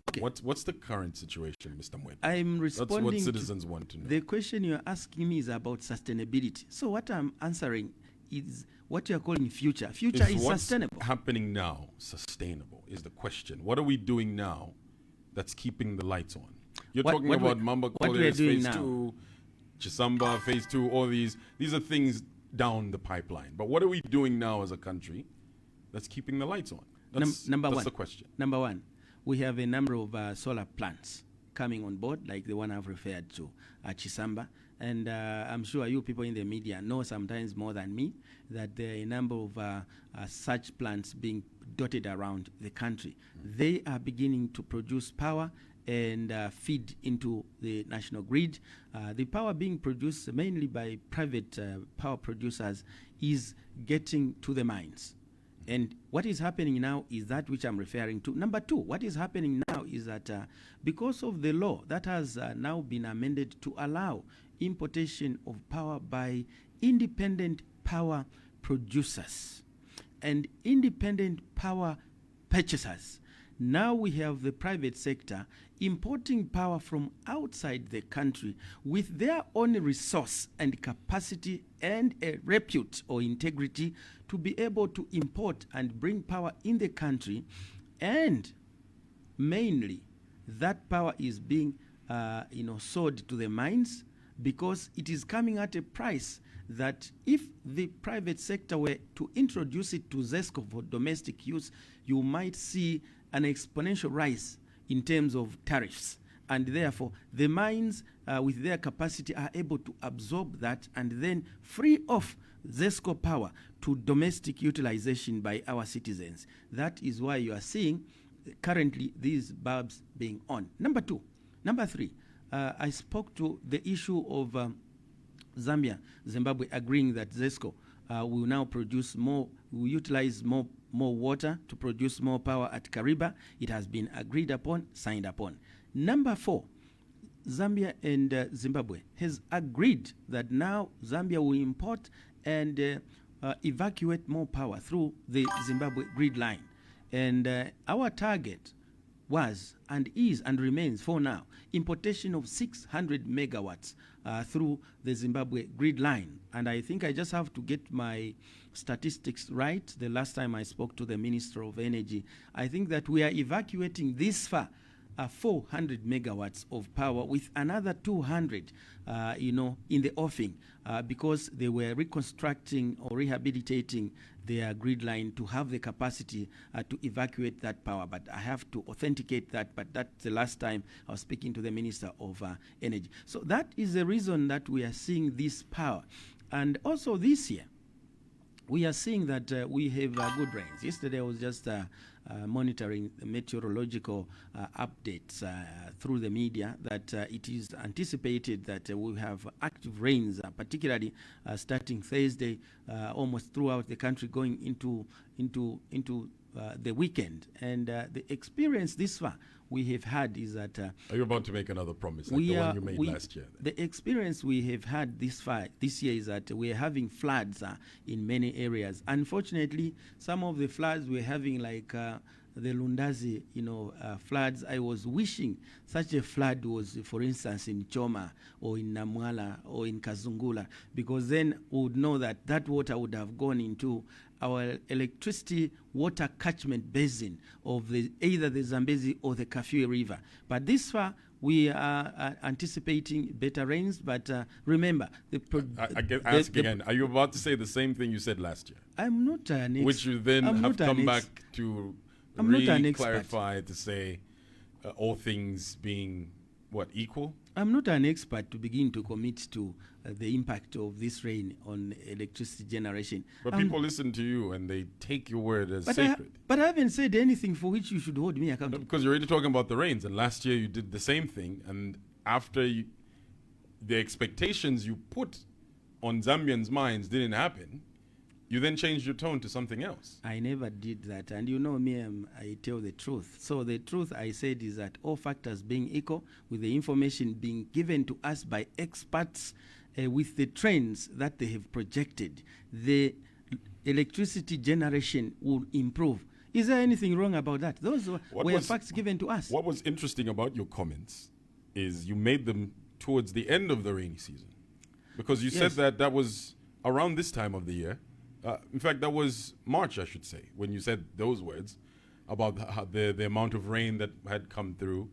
Okay. What's the current situation, Mr. Mweetwa? I'm responding. That's what citizens want to know. The question you're asking me is about sustainability. So what I'm answering is what you're calling future. Future is sustainable. What's happening now sustainable is the question. What are we doing now that's keeping the lights on? You're talking about Mamba Colliery's phase 2, Chisamba phase 2, all these. These are things down the pipeline. But what are we doing now as a country that's keeping the lights on? That's the question. Number one, we have a number of solar plants coming on board, like the one I've referred to, Chisamba. And I'm sure you people in the media know sometimes more than me that there are a number of such plants being dotted around the country. They are beginning to produce power and feed into the national grid. The power being produced mainly by private power producers is getting to the mines. And what is happening now is that which I'm referring to. Number two, what is happening now is that because of the law that has now been amended to allow importation of power by independent power producers and independent power purchasers, now we have the private sector importing power from outside the country with their own resource and capacity and a repute or integrity to be able to import and bring power in the country. And mainly that power is being sold to the mines because it is coming at a price that if the private sector were to introduce it to ZESCO for domestic use, you might see an exponential rise in terms of tariffs. And therefore, the mines with their capacity are able to absorb that and then free off ZESCO power to domestic utilization by our citizens. That is why you are seeing currently these bulbs being on. Number three, I spoke to the issue of Zimbabwe agreeing that ZESCO will now produce more, will utilize more water to produce more power at Kariba. It has been agreed upon, signed upon. Number 4, Zambia and Zimbabwe has agreed that now Zambia will import and evacuate more power through the Zimbabwe grid line. And our target was and is and remains for now importation of 600 megawatts through the Zimbabwe grid line. And I think I just have to get my statistics right. The last time I spoke to the Minister of Energy, I think that we are evacuating this far 400 megawatts of power with another 200, in the offing, because they were reconstructing or rehabilitating their grid line to have the capacity to evacuate that power. But I have to authenticate that, but that's the last time I was speaking to the Minister of Energy. So that is the reason that we are seeing this power. And also this year, we are seeing that we have good rains. Yesterday I was just monitoring the meteorological updates through the media that it is anticipated that we'll have active rains, particularly starting Thursday, almost throughout the country, going into the weekend. And the experience this far we have had is that... Are you about to make another promise, like the one you made last year? The experience we have had this year is that we're having floods in many areas. Unfortunately, some of the floods we're having, like the Lundazi, floods, I was wishing such a flood was, for instance, in Choma or in Namwala or in Kazungula, because then we would know that that water would have gone into our electricity water catchment basin of either the Zambezi or the Kafue River. But this far, we are anticipating better rains. But remember, again, are you about to say the same thing you said last year? I'm not an expert. Which you then have come back to clarify to say all things being, equal? I'm not an expert to begin to commit to the impact of this rain on electricity generation. But people listen to you and they take your word as sacred. But I haven't said anything for which you should hold me accountable. No, because you're already talking about the rains, and last year you did the same thing, and after the expectations you put on Zambians' minds didn't happen, you then changed your tone to something else. I never did that. And you know me, I tell the truth. So the truth I said is that all factors being equal, with the information being given to us by experts, with the trends that they have projected, the electricity generation will improve. Is there anything wrong about that? Those were facts given to us. What was interesting about your comments is you made them towards the end of the rainy season. Because you said that was around this time of the year. In fact, that was March, I should say, when you said those words about the amount of rain that had come through,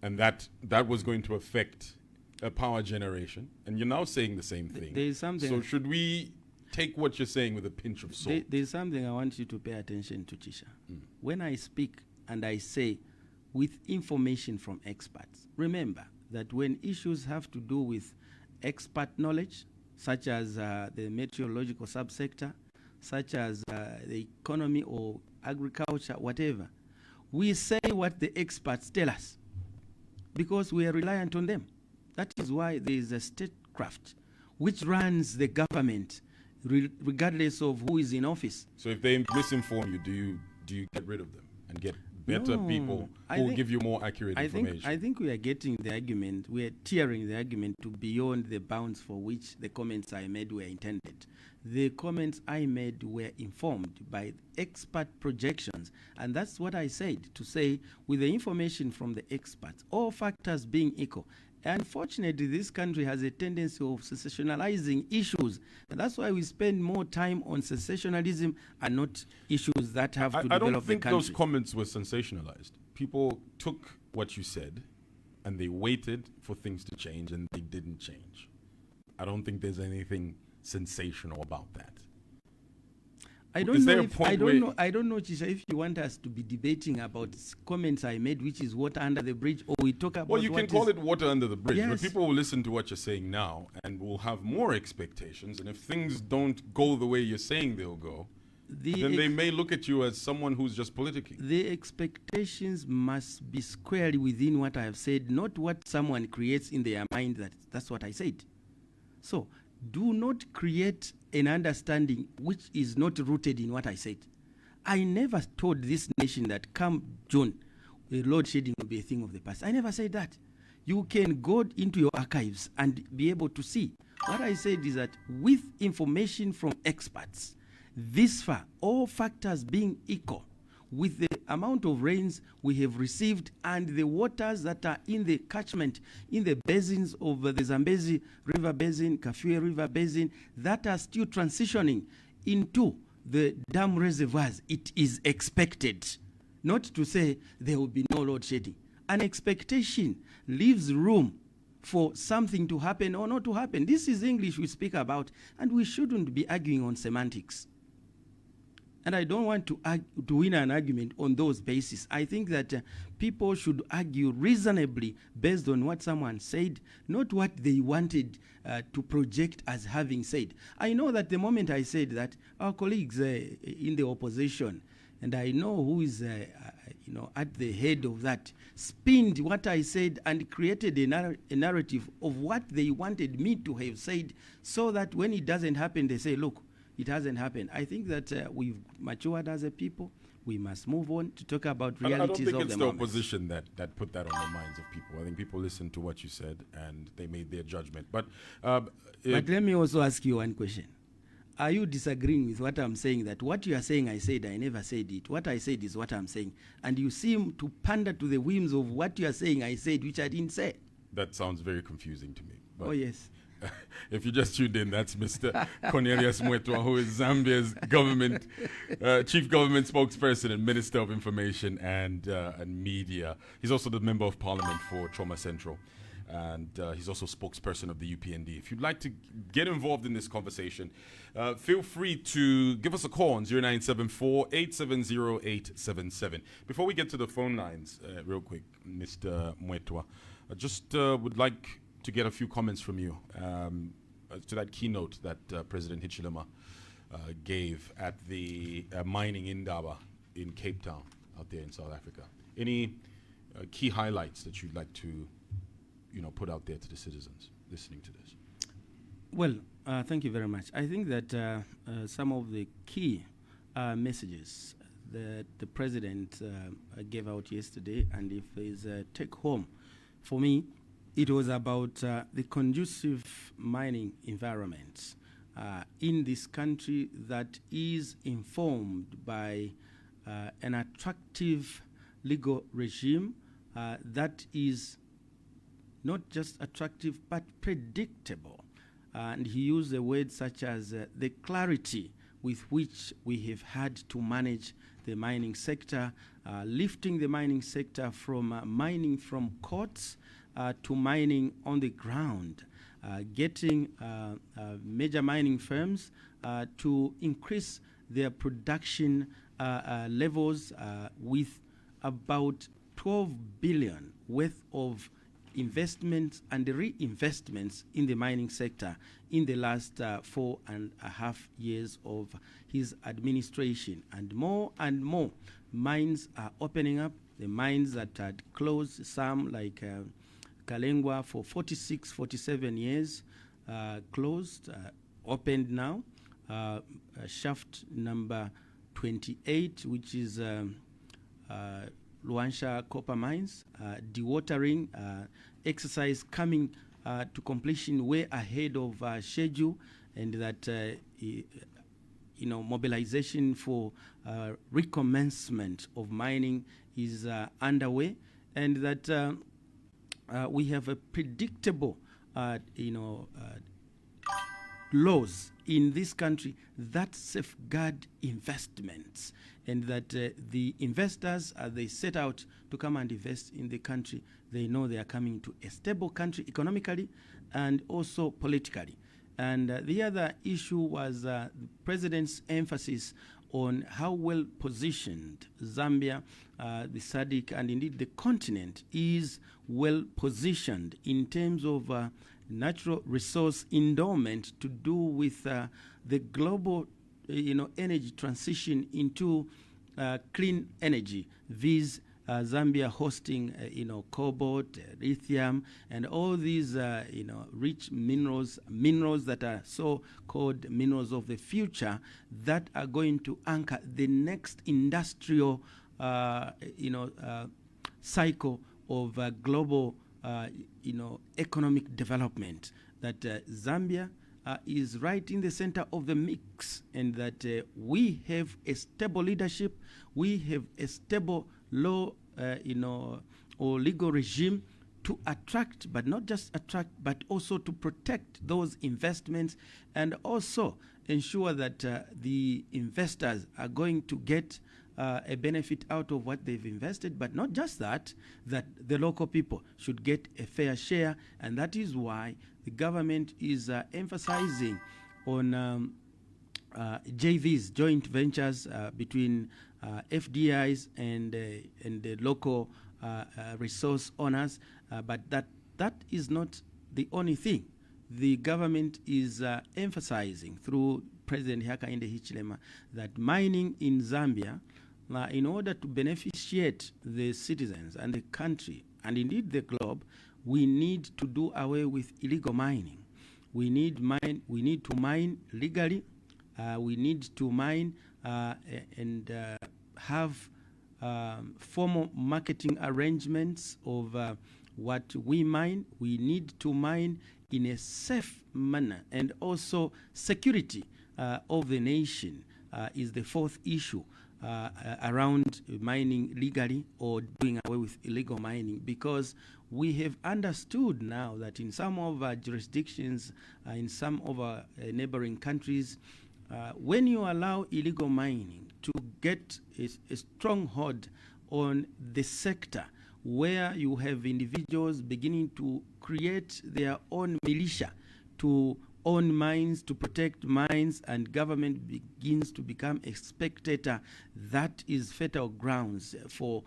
and that was going to affect power generation. And you're now saying the same thing. There is something. So should we take what you're saying with a pinch of salt? There's something I want you to pay attention to, Chisha. When I speak and I say with information from experts, remember that when issues have to do with expert knowledge, such as the meteorological subsector, such as the economy or agriculture, whatever, we say what the experts tell us because we are reliant on them. That is why there is a statecraft which runs the government regardless of who is in office. So if they misinform you, do you get rid of them and get better people who will give you more accurate information? I think we are getting the argument, we are tearing the argument to beyond the bounds for which the comments I made were intended. The comments I made were informed by expert projections, and that's what I said, to say with the information from the experts, all factors being equal. Unfortunately, this country has a tendency of sensationalizing issues. And that's why we spend more time on sensationalism and not issues that have to develop the country. I don't think those comments were sensationalized. People took what you said and they waited for things to change, and they didn't change. I don't think there's anything sensational about that. I don't know, Chisha, if you want us to be debating about comments I made, which is water under the bridge, or we talk about... Well, you can call it water under the bridge, but people will listen to what you're saying now and will have more expectations. And if things don't go the way you're saying they'll go, then they may look at you as someone who's just politicking. The expectations must be squarely within what I have said, not what someone creates in their mind that's what I said. So, do not create an understanding which is not rooted in what I said. I never told this nation that come June, load shedding will be a thing of the past. I never said that. You can go into your archives and be able to see. What I said is that with information from experts, this far, all factors being equal, with the amount of rains we have received and the waters that are in the catchment, in the basins of the Zambezi River Basin, Kafue River Basin, that are still transitioning into the dam reservoirs, it is expected. Not to say there will be no load shedding. an expectation leaves room for something to happen or not to happen. This is English we speak about, and we shouldn't be arguing on semantics. And I don't want to win an argument on those bases. I think that people should argue reasonably based on what someone said, not what they wanted to project as having said. I know that the moment I said that, our colleagues in the opposition, and I know who is at the head of that, spinned what I said and created a narrative of what they wanted me to have said, so that when it doesn't happen, they say, look, it hasn't happened. I think that we've matured as a people. We must move on to talk about realities of the moment. I don't think it's the opposition that put that on the minds of people. I think people listened to what you said and they made their judgment. But let me also ask you one question. Are you disagreeing with what I'm saying, that what you are saying I said, I never said it. What I said is what I'm saying. And you seem to pander to the whims of what you are saying I said, which I didn't say. That sounds very confusing to me. Oh, yes. If you just tuned in, that's Mr. Cornelius Mweetwa, who is Zambia's chief government spokesperson and Minister of Information and Media. He's also the Member of Parliament for Trauma Central, and he's also spokesperson of the Upnd. If you'd like to get involved in this conversation, feel free to give us a call on 0974-870-877. Before we get to the phone lines, real quick, Mr. Mweetwa, I just would like to get a few comments from you to that keynote that President Hichilema gave at the mining Indaba in Cape Town out there in South Africa. Any key highlights that you'd like to put out there to the citizens listening to this? Well, thank you very much. I think that some of the key messages that the President gave out yesterday, and if is take home for me, it was about the conducive mining environment in this country that is informed by an attractive legal regime that is not just attractive but predictable. And he used a word such as the clarity with which we have had to manage the mining sector, lifting the mining sector from mining from courts to mining on the ground, getting major mining firms to increase their production levels with about 12 billion worth of investments and reinvestments in the mining sector in the last 4.5 years of his administration. And more mines are opening up. The mines that had closed, some like Kalengwa for 46, 47 years, closed, opened now. Shaft number 28, which is Luansha copper mines, dewatering exercise coming to completion way ahead of schedule, and that mobilization for recommencement of mining is underway, and that we have a predictable laws in this country that safeguard investments, and that the investors, as they set out to come and invest in the country, they know they are coming to a stable country economically and also politically. And the other issue was the President's emphasis on how well positioned Zambia, the SADC, and indeed the continent is well positioned in terms of natural resource endowment to do with the global energy transition into clean energy, viz. Zambia hosting cobalt, lithium, and all these rich minerals that are so-called minerals of the future that are going to anchor the next industrial cycle of global economic development. That Zambia is right in the center of the mix, and that we have a stable leadership, we have a stable law, or legal regime to attract, but not just attract, but also to protect those investments, and also ensure that the investors are going to get a benefit out of what they've invested, but not just that, that the local people should get a fair share, and that is why the government is emphasizing on JVs, joint ventures between FDIs and the local resource owners, but that is not the only thing. The government is emphasizing through President Hakainde Hichilema that mining in Zambia, in order to beneficiate the citizens and the country, and indeed the globe, we need to do away with illegal mining. We need to mine legally. We need to mine and have formal marketing arrangements of what we mine. We need to mine in a safe manner, and also security of the nation is the fourth issue around mining legally or doing away with illegal mining, because we have understood now that in some of our jurisdictions, in some of our neighboring countries, when you allow illegal mining to get a stronghold on the sector, where you have individuals beginning to create their own militia to own mines, to protect mines, and government begins to become a spectator, that is fertile grounds for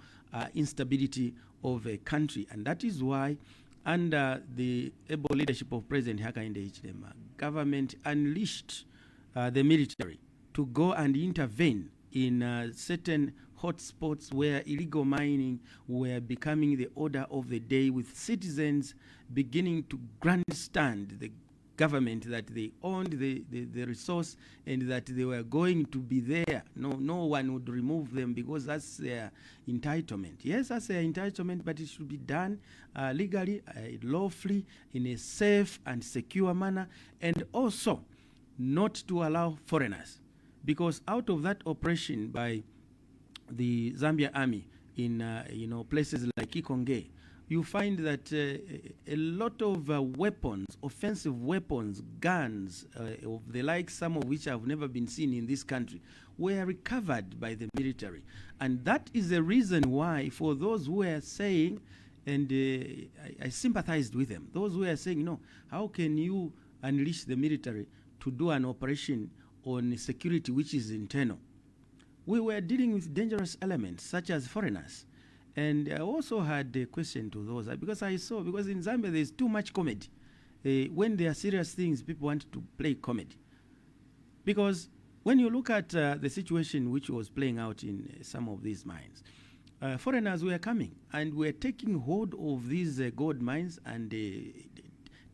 instability of a country. And that is why, under the able leadership of President Hakainde Hichilema, government unleashed the military to go and intervene in certain hotspots where illegal mining were becoming the order of the day, with citizens beginning to grandstand the government that they owned the resource and that they were going to be there. No one would remove them because that's their entitlement. Yes, that's their entitlement, but it should be done legally, lawfully, in a safe and secure manner, and also not to allow foreigners. Because out of that oppression by the Zambia army in places like Ikonge, you find that a lot of weapons, offensive weapons, guns of the like, some of which have never been seen in this country, were recovered by the military. And that is the reason why, for those who are saying, and I sympathized with them, those who are saying, no, how can you unleash the military to do an operation on security which is internal? We were dealing with dangerous elements such as foreigners. And I also had a question to those, because in Zambia there's too much comedy. When there are serious things, people want to play comedy. Because when you look at the situation which was playing out in some of these mines, foreigners were coming and were taking hold of these gold mines and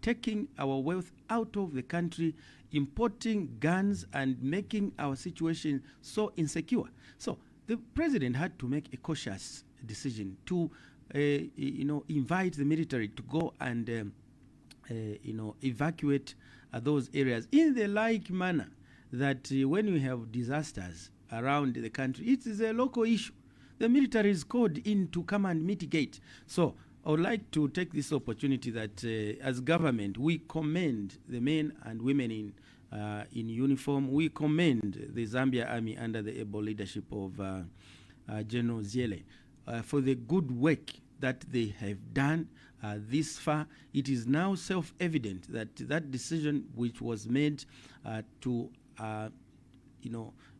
taking our wealth out of the country, importing guns and making our situation so insecure. So the president had to make a cautious decision to invite the military to go and evacuate those areas in the like manner that when you have disasters around the country, it is a local issue. The military is called in to come and mitigate. So I would like to take this opportunity that as government, we commend the men and women in uniform. We commend the Zambia Army under the able leadership of General Ziele for the good work that they have done this far. It is now self-evident that that decision which was made to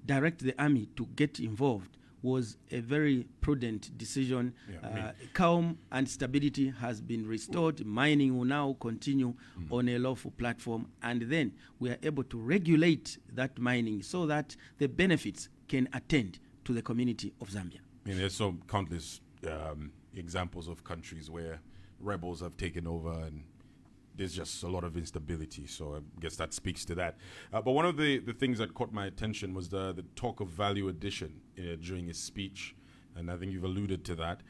direct the army to get involved was a very prudent decision. Calm and stability has been restored. Mining will now continue on a lawful platform, and then we are able to regulate that mining so that the benefits can attend to the community of Zambia. I mean, there's so countless examples of countries where rebels have taken over and there's just a lot of instability. So I guess that speaks to that. But one of the things that caught my attention was the talk of value addition during his speech. And I think you've alluded to that.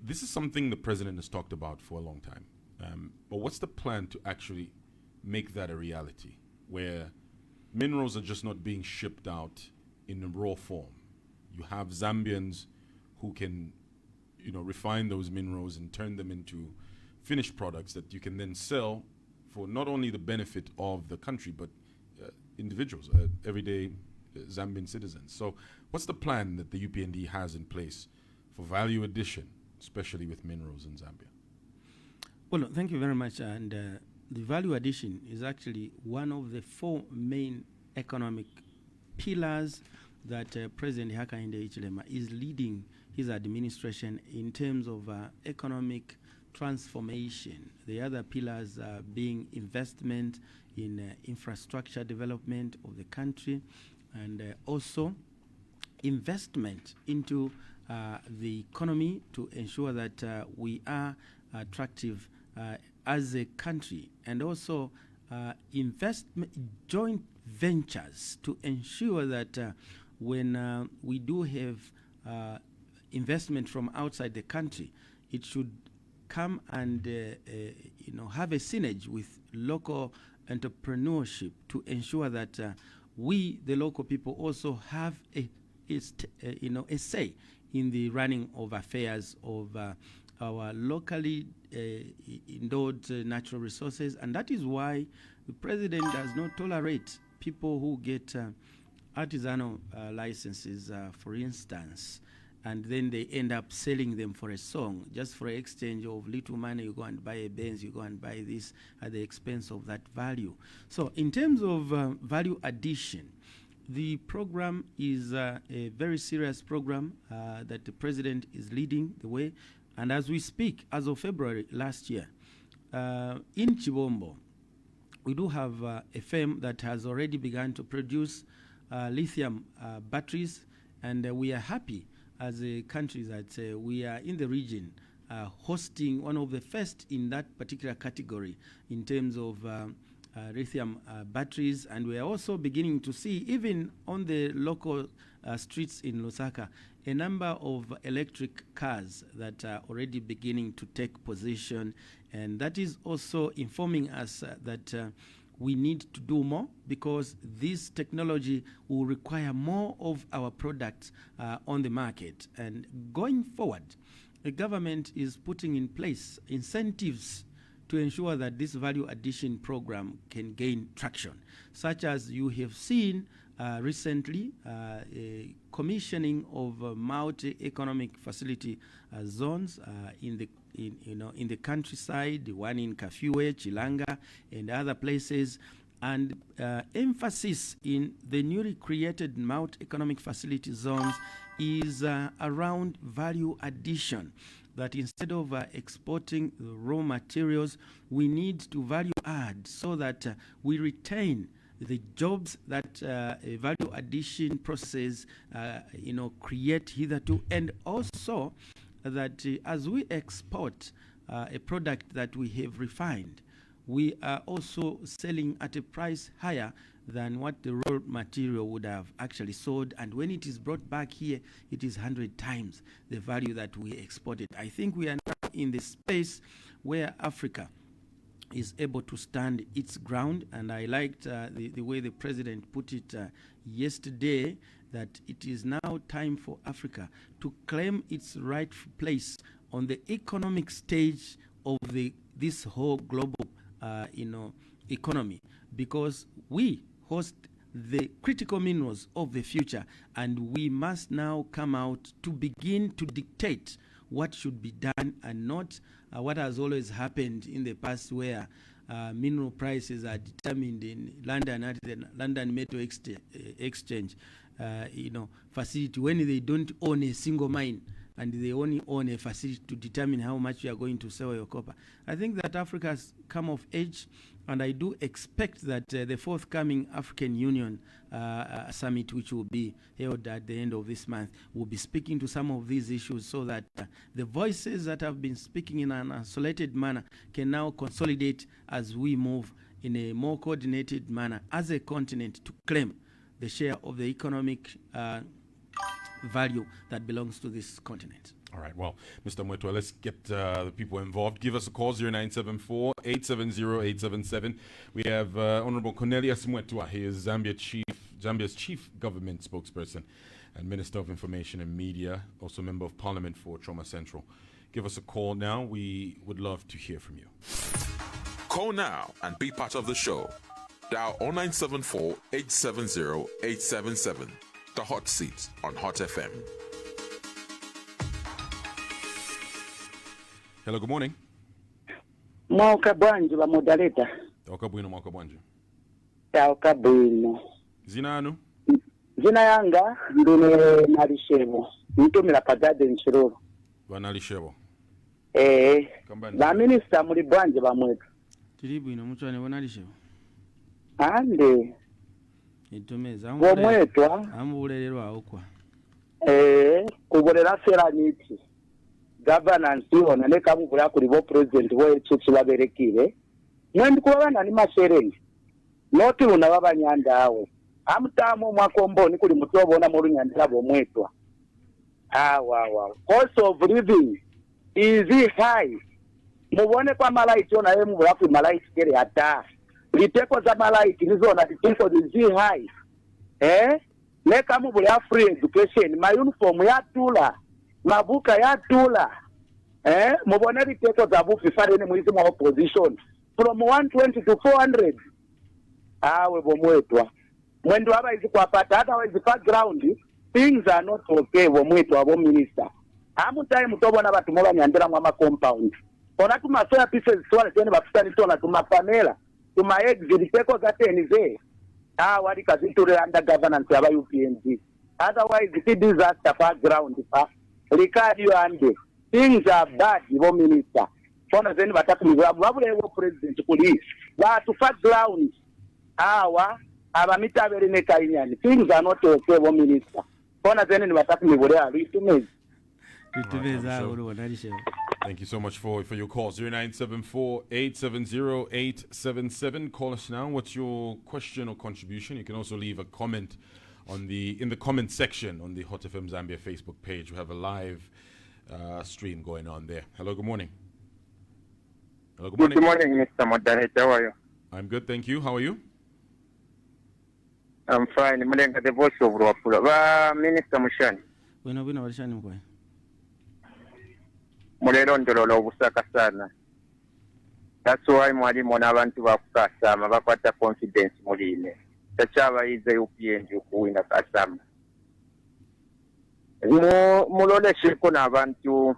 This is something the president has talked about for a long time. But what's the plan to actually make that a reality, where minerals are just not being shipped out in a raw form? You have Zambians who can, refine those minerals and turn them into finished products that you can then sell for not only the benefit of the country, but individuals, everyday Zambian citizens. So what's the plan that the UPND has in place for value addition, especially with minerals in Zambia? Well, thank you very much. And the value addition is actually one of the four main economic pillars that President Hakainde Hichilema is leading his administration in terms of economic transformation. The other pillars being investment in infrastructure development of the country, and also investment into the economy to ensure that we are attractive as a country, and also investment, joint ventures to ensure that when we do have investment from outside the country, it should come and have a synergy with local entrepreneurship to ensure that we, the local people, also have a say in the running of affairs of our locally endowed natural resources. And that is why the president does not tolerate people who get artisanal licenses, for instance, and then they end up selling them for a song, just for exchange of little money. You go and buy a Benz, you go and buy this at the expense of that value. So in terms of value addition, the program is a very serious program that the president is leading the way. And as we speak, as of February last year, in Chibombo, we do have a firm that has already begun to produce lithium batteries, and we are happy as a country that we are in the region hosting one of the first in that particular category in terms of lithium batteries. And we are also beginning to see, even on the local streets in Lusaka, a number of electric cars that are already beginning to take position. And that is also informing us that we need to do more, because this technology will require more of our products on the market. And going forward, the government is putting in place incentives to ensure that this value addition program can gain traction, such as you have seen recently a commissioning of multi-economic facility zones in the countryside, the one in Kafue, Chilanga, and other places, and emphasis in the newly created multi-economic facility zones is around value addition. That instead of exporting the raw materials, we need to value add so that we retain the jobs that a value addition process create hitherto, and also that as we export a product that we have refined, we are also selling at a price higher than what the raw material would have actually sold. And when it is brought back here, it is 100 times the value that we exported. I think we are now in the space where Africa is able to stand its ground. And I liked the way the president put it yesterday, that it is now time for Africa to claim its rightful place on the economic stage of this whole global economy, because we host the critical minerals of the future, and we must now come out to begin to dictate what should be done, and not what has always happened in the past, where mineral prices are determined in London at the London Metal Exchange facility, when they don't own a single mine and they only own a facility to determine how much you are going to sell your copper. I think that Africa has come of age, and I do expect that the forthcoming African Union summit, which will be held at the end of this month, will be speaking to some of these issues, so that the voices that have been speaking in an isolated manner can now consolidate as we move in a more coordinated manner as a continent to claim the share of the economic value that belongs to this continent. All right, well, Mr. Mweetwa, let's get the people involved. Give us a call, 0974-870-877. We have Honorable Cornelius Mweetwa. He is Zambia's chief government spokesperson and Minister of Information and Media, also Member of Parliament for Trauma Central. Give us a call now. We would love to hear from you. Call now and be part of the show. Dial 0974-870-877. The Hot Seat on Hot FM. Hello, good morning. Mwaka bwanji wa modaleta. Mwaka bwanji. Mwaka bwino. Zina anu? Zina yanga ndune nalishebo. Ntumila pagade nchiroro. Nalishebo. Ba minister muli bwanji ba mwetu. Tiri bwino mutwane bonalishebo. Ande. Itumeza Mweetwa. Ambulelelwa okwa. Kubolera seraniti. Governance yona nekamubula kuli bo president wetu kibaberekire. Mwendi kubabana ni masherenge. Noti luna babanyanda awe. Amutamu mwakomboni kuli mutobona mu lunyandira bo Mweetwa. Wow. Cost of living is high. Mubone kwa malaiti yona ye mubula kuli malaiti kere hata. Liteko za malaiti nizona liteko is high. Neka mubula free education. My uniform ya tula. Mabuka ya tula. Mubone liteko za bufi fare ni mwizi mwa opposition. From 120 to 400. Awe bo Mweetwa. Mwendo haba hizi kwa pata. Otherwise background, things are not okay bo Mweetwa bo minister. Amutai mutobo na batu mola nyandira mwama compound. Kona tumasoya pieces tuwane tuwane bafusani tuwana tumapanela. Tuma exit liteko za tenize. Wadi kaziture under governance yaba UPND. Otherwise it is disaster background. Likadi yo ande. Things are bad bo minister. Fona zeni bataku mizwabu. Wabule ewo president kuli. Watu background. Abamita berine kainyani. Things are not okay bo minister. Fona zeni ni bataku mizwabu. Litumezi. Thank you so much for your call. 0974-870-877. Call us now. What's your question or contribution? You can also leave a comment in the comment section on the Hot FM Zambia Facebook page. We have a live stream going on there. Hello, good morning. Hello, good morning. Good morning, Mr. Moderator. How are you? I'm good, thank you. How are you? I'm fine. Mulenga the voice of Rwapula. Minister Mushani. Wino walishani mkwe. Mulero ndololo obusaka sana. That's why mwalimu n'abantu bakukasama bakwata confidence muline. Tachabayize UPND okuwina kasama. Mulolesheko n'abantu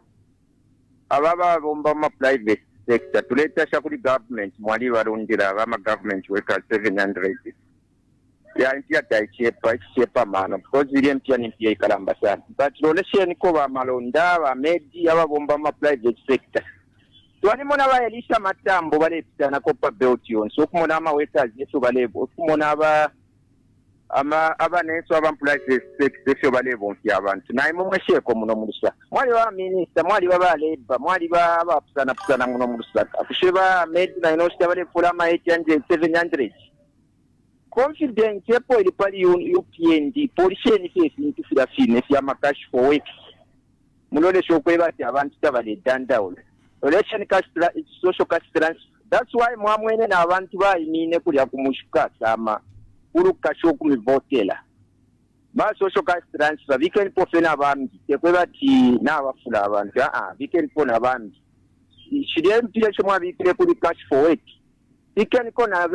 ababa bomba mu private sector tuletasha kuli government mwali barundira abama government workers 700. Ya impia taichepa mano because ile impia ni impia ikalamba sana. But lolesheni ko ba malonda ba medi ababomba mu private sector. Twalimona bayelisha matambo balepitana kopa belt yon. So kumona ama workers yeso balebo. Kumona abanenso abampulise sector balebo mpya abantu. Na imwe sheko muno mulusha. Mwali wa minister, mwali wa labor, mwali wa pusana muno mulusha. Akusheba medi na inoshita balefula ma 800 700. Confidence yepo ili pali UPND polisheni fesi ntufira fine ya makash for weeks. Mulole shokweba ati abantu tabale dandaula. Election cash social cash transfer. That's why mwamwene na abantu bayimine kulya kumushuka sama uruka shoku mivotela. Ba social cash transfer weekend po fena bambi tekweba ati na abafula abantu weekend po na bambi. Shirye mpile chomwa bikire kuli cash for weeks. Ikeniko na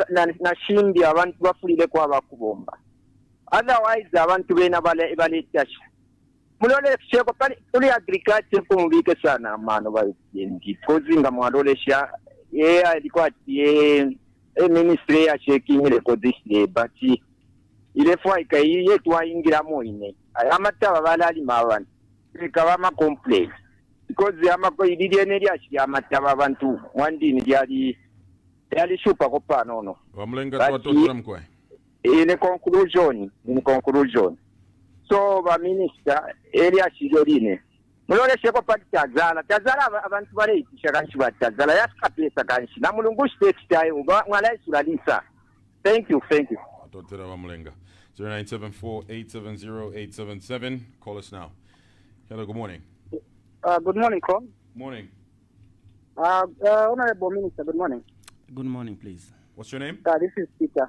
shindi abantu bafulile kwa bakubomba. Otherwise abantu bena bale tasha. Mulole sheko pali uli agriculture kumubike sana amano bayendi. Kozinga mwalolesha alikuwa ministry ya checking record this day but ile fwa ikaiye twaingira moine. Amataba balali mabantu. Ikabama complain. Because amako idide neri achi amataba abantu mwandini yali shupa kopa nono. Wamlenga twatotera mkwe. In conclusion. So ba minister area shijoline. Mulole sheko pati tazala abantu bale itishakanshi batazala yaskapesa kanshi. Na mulungu state time ngala isuralisa. Thank you. Twatotera wamlenga. 0974-870-877. Call us now. Hello, good morning. Good morning, Con. Morning. Honorable Minister, good morning. Good morning, please. What's your name? This is Peter.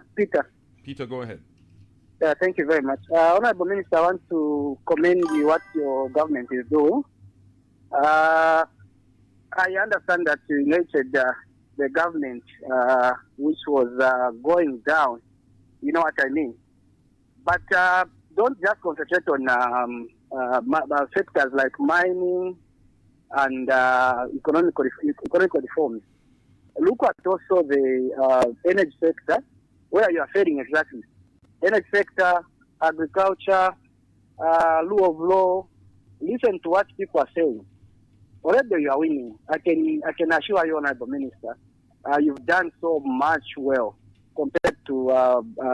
Peter, go ahead. Thank you very much. Honorable Minister, I want to commend you what your government is doing. I understand that you elected the government, which was going down. You know what I mean? But don't just concentrate on sectors like mining and economic reforms. Look at also the energy sector, where you are failing exactly. Energy sector, agriculture, rule of law. Listen to what people are saying. Already you are winning. I can assure you, Honorable Minister, you've done so much well compared to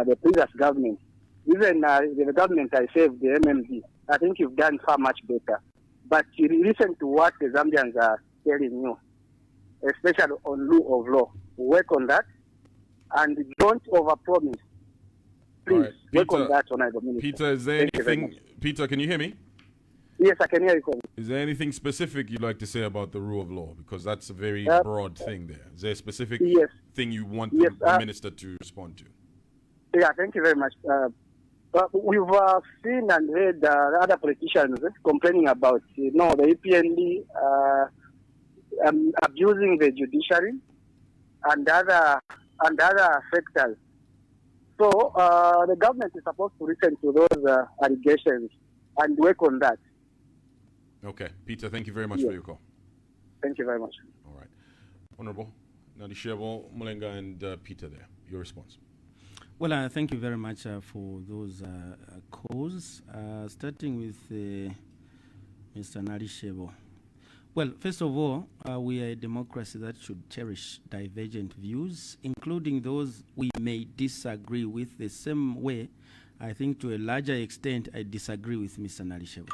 the previous government. Even the government I saved, the MMD, I think you've done far much better. But you listen to what the Zambians are telling you, especially on rule of law. Work on that and don't overpromise. Please, right. work on that, Honorable Minister. Peter, is there anything... Peter, can you hear me? Yes, I can hear you. Is there anything specific you'd like to say about the rule of law? Because that's a very broad thing there. Is there a specific thing you want the minister to respond to? Yeah, thank you very much. We've seen and heard other politicians complaining about, the Upnd abusing the judiciary and other sectors. So the government is supposed to listen to those allegations and work on that. Okay. Peter, thank you very much for your call. Thank you very much. All right. Honorable Nalishebo, Mulenga, and Peter there. Your response. Well, thank you very much for those calls. Starting with Mr. Nalishebo. Well, first of all, we are a democracy that should cherish divergent views, including those we may disagree with the same way. I think to a larger extent, I disagree with Mr. Nalishebo,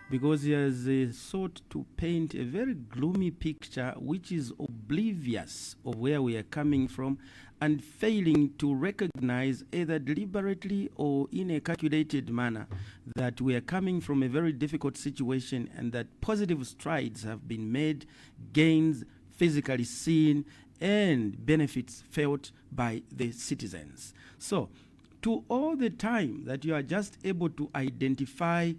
because he has sought to paint a very gloomy picture which is oblivious of where we are coming from and failing to recognize, either deliberately or in a calculated manner, that we are coming from a very difficult situation and that positive strides have been made, gains physically seen, and benefits felt by the citizens. So, to all the time that you are just able to identify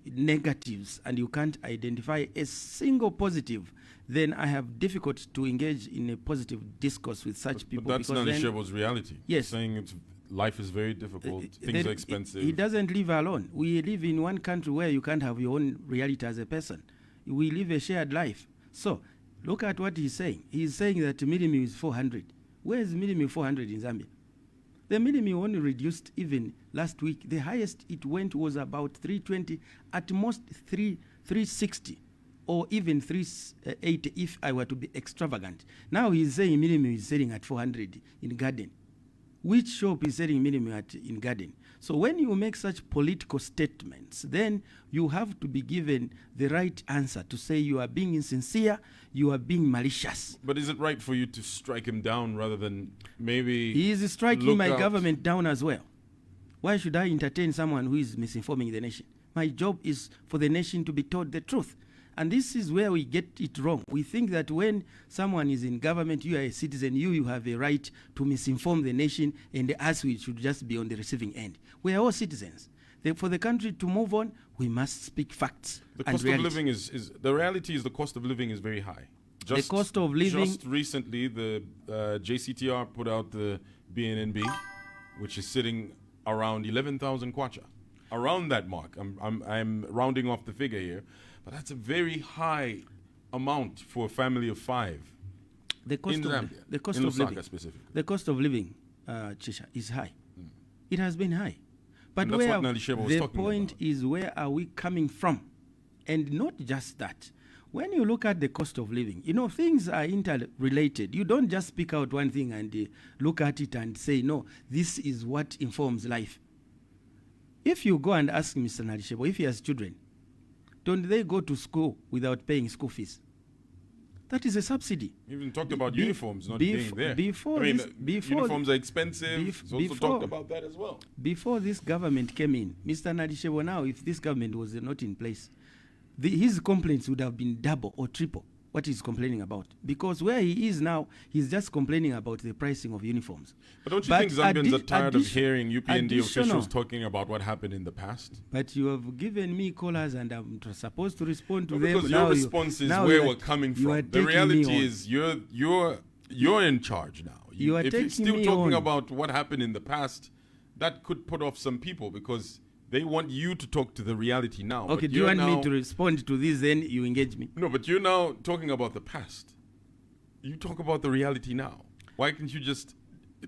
negatives and you can't identify a single positive, then I have difficult to engage in a positive discourse with such people. But that's not Nalishebo's reality. Yes. Saying life is very difficult, things are expensive. He doesn't live alone. We live in one country where you can't have your own reality as a person. We live a shared life. So, look at what he's saying. He's saying that minimum is 400. Where is minimum 400 in Zambia? The minimum only reduced even last week. The highest it went was about 320, at most 360, or even 380 if I were to be extravagant. Now he's saying minimum is selling at 400 in Garden. Which shop is selling minimum in Garden? So when you make such political statements, then you have to be given the right answer to say you are being insincere, you are being malicious. But is it right for you to strike him down rather than maybe... He is striking my government down as well. Why should I entertain someone who is misinforming the nation? My job is for the nation to be told the truth. And this is where we get it wrong. We think that when someone is in government, you are a citizen, you have a right to misinform the nation, and us, we should just be on the receiving end. We are all citizens. For the country to move on, we must speak facts. The cost of living the reality is the cost of living is very high. The cost of living... Just recently, the JCTR put out the BNNB, which is sitting around 11,000 kwacha. Around that mark. I'm rounding off the figure here. But that's a very high amount for a family of 5 the cost in of Zambia. The cost in of Lusaka living, specifically. The cost of living, Chisha, is high. It has been high. But and that's what Nalishebo was the talking point about. is, where are we coming from? And not just that. When you look at the cost of living, things are interrelated. You don't just pick out one thing and look at it and say, no, this is what informs life. If you go and ask Mr. Nalishebo, if he has children, don't they go to school without paying school fees? That is a subsidy. You even talked about uniforms not being there. Uniforms are expensive. He's also talked about that as well. Before this government came in, Mr. Nalishebo, now, if this government was not in place, his complaints would have been double or triple. what he's complaining about. Because where he is now, he's just complaining about the pricing of uniforms. But don't you think Zambians are tired of hearing UPND officials talking about what happened in the past? But you have given me callers and I'm supposed to respond to them. Because your response is where we're coming from. The reality is you're in charge now. If you're still talking about what happened in the past, that could put off some people because they want you to talk to the reality now. Okay, do you want me to respond to this, then you engage me? No, but you're now talking about the past. You talk about the reality now. Why can't you just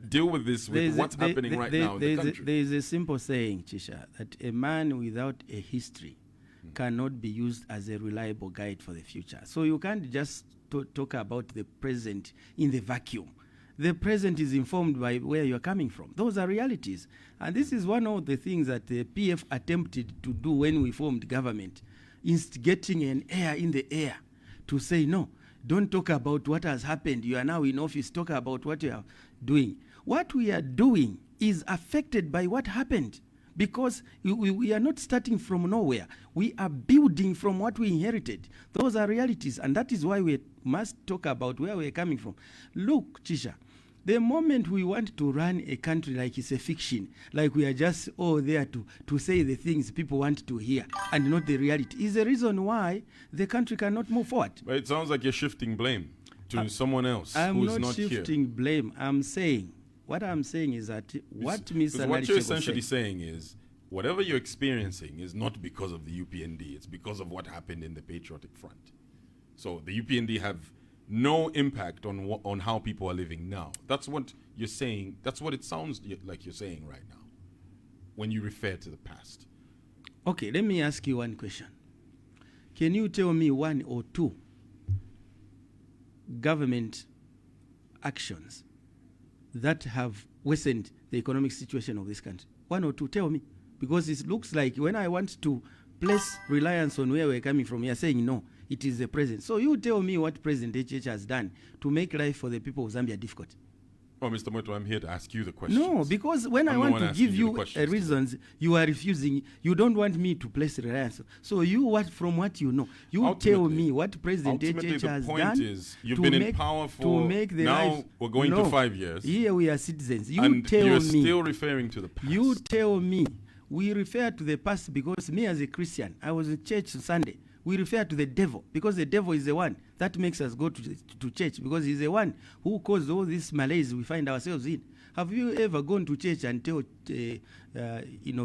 deal with this with what's happening right now in the country? There is a simple saying, Chisha, that a man without a history cannot be used as a reliable guide for the future. So you can't just talk about the present in the vacuum. The present is informed by where you're coming from. Those are realities. And this is one of the things that the PF attempted to do when we formed government, instigating an air in the air to say, no, don't talk about what has happened. You are now in office, talk about what you are doing. What we are doing is affected by what happened because we are not starting from nowhere. We are building from what we inherited. Those are realities, and that is why we must talk about where we're coming from. Look, Chisha, the moment we want to run a country like it's a fiction, like we are just there to say the things people want to hear and not the reality, is the reason why the country cannot move forward. But it sounds like you're shifting blame to someone else who's not here. I'm not shifting blame. What I'm saying is that what Mr. What you're essentially saying is whatever you're experiencing is not because of the UPND. It's because of what happened in the Patriotic Front. So the UPND have no impact on how people are living now. That's what you're saying. That's what it sounds like you're saying right now when you refer to the past. Okay, let me ask you one question. Can you tell me one or two government actions that have worsened the economic situation of this country? One or two, tell me. Because it looks like when I want to place reliance on where we're coming from, you're saying no, it is the president. So you tell me what President HH has done to make life for the people of Zambia difficult. Oh, Mr. Mweetwa, I'm here to ask you the questions. No, because when I want to give you reasons, you are refusing. You don't want me to place reliance. So from what you know, you tell me what President HH has done. The point is, you've been in power for now we're going to 5 years. Here we are citizens. You're still referring to the past. You tell me. We refer to the past because me as a Christian, I was in church Sunday. We refer to the devil because the devil is the one that makes us go to church because he's the one who caused all these malaise we find ourselves in. Have you ever gone to church and tell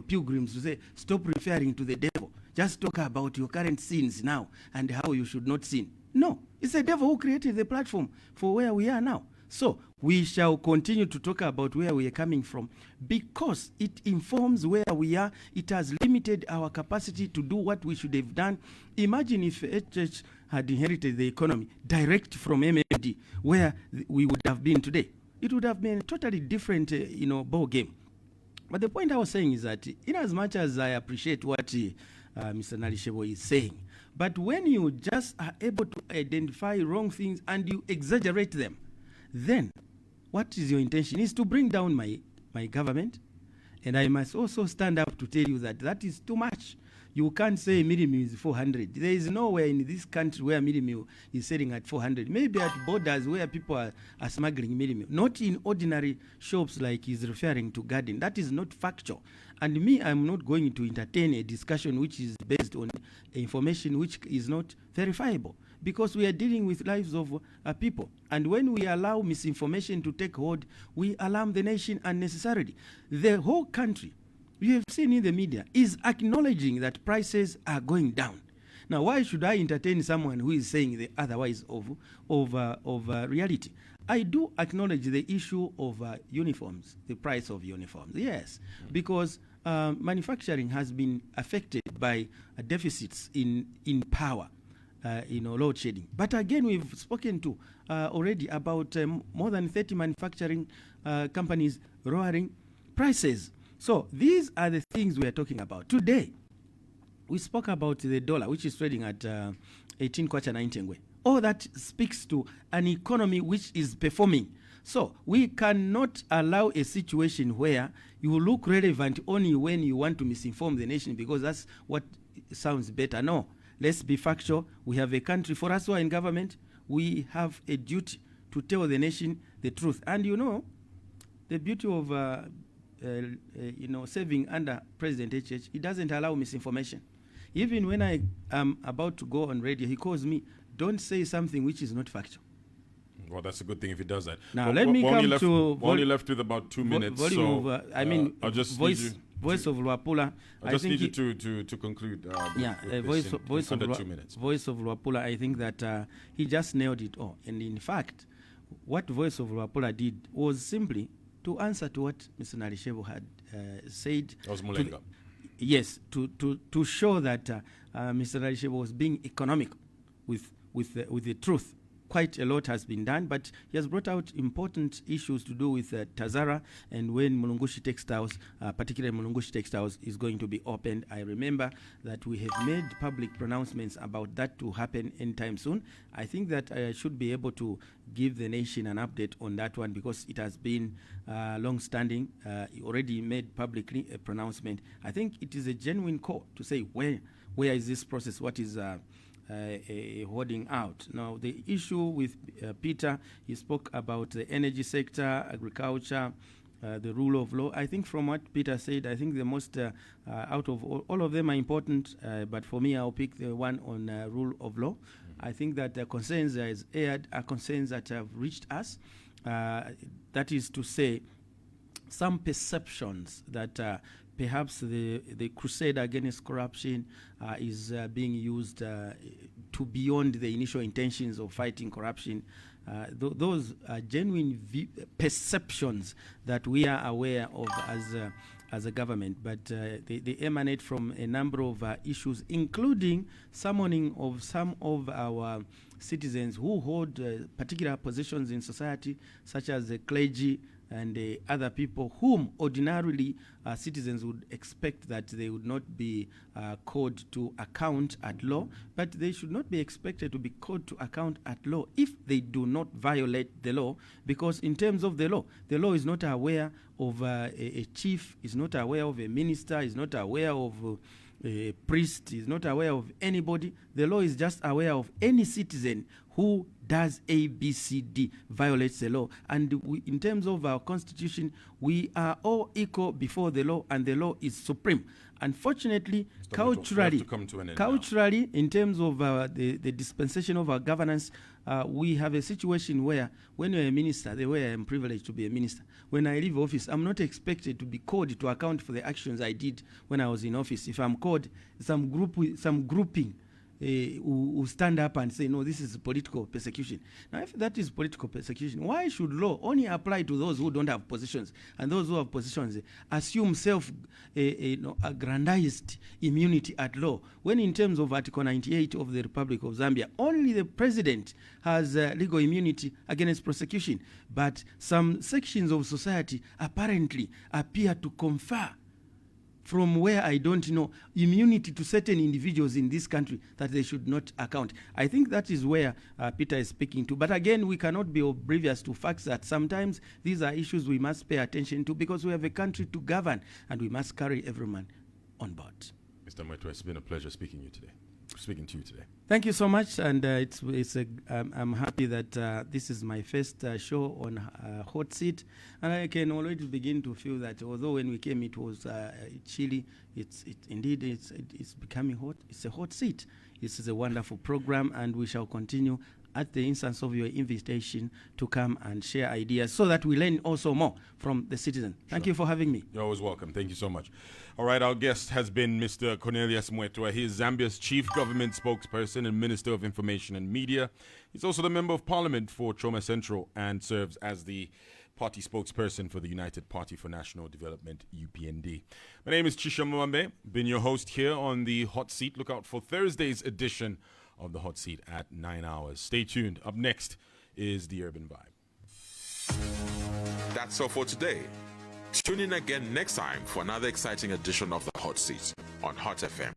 pilgrims to say, stop referring to the devil. Just talk about your current sins now and how you should not sin. No, it's the devil who created the platform for where we are now. So we shall continue to talk about where we are coming from because it informs where we are. It has limited our capacity to do what we should have done. Imagine if HH had inherited the economy direct from MMD, where we would have been today. It would have been a totally different, ball game. But the point I was saying is that in as much as I appreciate what Mr. Nalishebo is saying, but when you just are able to identify wrong things and you exaggerate them, then what is your intention? Is to bring down my government. And I must also stand up to tell you that is too much. You can't say minimum is 400. There is nowhere in this country where minimum is selling at 400. Maybe at borders where people are smuggling minimum. Not in ordinary shops like he's referring to garden. That is not factual. And me, I'm not going to entertain a discussion which is based on information which is not verifiable. Because we are dealing with lives of people. And when we allow misinformation to take hold, we alarm the nation unnecessarily. The whole country, you have seen in the media, is acknowledging that prices are going down. Now, why should I entertain someone who is saying the otherwise of reality? I do acknowledge the issue of uniforms, the price of uniforms, yes, because manufacturing has been affected by deficits in power. Load shedding. But again, we've spoken to already about more than 30 manufacturing companies lowering prices. So these are the things we are talking about. Today, we spoke about the dollar, which is trading at 18 kwacha 90 ngwe. All that speaks to an economy which is performing. So we cannot allow a situation where you look relevant only when you want to misinform the nation because that's what sounds better. No. Let's be factual. We have a country, for us who are in government, we have a duty to tell the nation the truth. And you know, the beauty of serving under President HH, it doesn't allow misinformation. Even when I am about to go on radio, he calls me, don't say something which is not factual. Well, that's a good thing if he does that. Now, Well, let me we're come to... We're only left with about 2 minutes. Volume so, of, I mean, I'll just voice of Luapula. I just need you to conclude. Voice of under 2 minutes. Voice of Luapula, I think that he just nailed it all. And in fact, what Voice of Luapula did was simply to answer to what Mr. Nalishebo had said. That was Mulenga. Yes, to show that Mr. Nalishebo was being economic with the truth. Quite a lot has been done, but he has brought out important issues to do with Tazara and when Mulungushi Textiles, particularly Mulungushi Textiles, is going to be opened. I remember that we have made public pronouncements about that to happen anytime soon. I think that I should be able to give the nation an update on that one because it has been long-standing. He already made publicly a pronouncement. I think it is a genuine call to say where is this process, what is holding out. Now, the issue with Peter, he spoke about the energy sector, agriculture, the rule of law. I think from what Peter said, I think the most out of all of them are important, but for me, I'll pick the one on rule of law. I think that the concerns as aired are concerns that have reached us. That is to say, some perceptions that perhaps the crusade against corruption is being used to beyond the initial intentions of fighting corruption. Those are genuine perceptions that we are aware of as a government, but they emanate from a number of issues, including summoning of some of our citizens who hold particular positions in society, such as the clergy and other people whom ordinarily citizens would expect that they would not be called to account at law, but they should not be expected to be called to account at law if they do not violate the law, because in terms of the law is not aware of a chief, is not aware of a minister, is not aware of a priest, is not aware of anybody. The law is just aware of any citizen who does A, B, C, D, violates the law. And we, in terms of our constitution, we are all equal before the law, and the law is supreme. Unfortunately, culturally, in terms of the dispensation of our governance, we have a situation where when you're a minister, the way I am privileged to be a minister, when I leave office, I'm not expected to be called to account for the actions I did when I was in office. If I'm called, some grouping who stand up and say, no, this is political persecution. Now, if that is political persecution, why should law only apply to those who don't have positions, and those who have positions assume self-aggrandized immunity at law, when in terms of Article 98 of the Republic of Zambia, only the president has legal immunity against prosecution, but some sections of society apparently appear to confer, from where I don't know, immunity to certain individuals in this country that they should not account. I think that is where Peter is speaking to. But again, we cannot be oblivious to facts that sometimes these are issues we must pay attention to, because we have a country to govern and we must carry everyone on board. Mr. Mweetwa, it's been a pleasure speaking to you today. Thank you so much, and I'm happy that this is my first show on Hot Seat, and I can already begin to feel that although when we came it was chilly, it's becoming hot. It's a hot seat. This is a wonderful program, and we shall continue at the instance of your invitation to come and share ideas so that we learn also more from the citizen. Thank you for having me. You're always welcome. Thank you so much. All right, our guest has been Mr. Cornelius Mweetwa. He is Zambia's chief government spokesperson and Minister of Information and Media. He's also the Member of Parliament for Choma Central and serves as the party spokesperson for the United Party for National Development, UPND. My name is Chisha Mwambe. Been your host here on the Hot Seat. Look out for Thursday's edition of the Hot Seat at 9 hours. Stay tuned. Up next is the Urban Vibe. That's all for today. Tune in again next time for another exciting edition of the Hot Seat on Hot FM.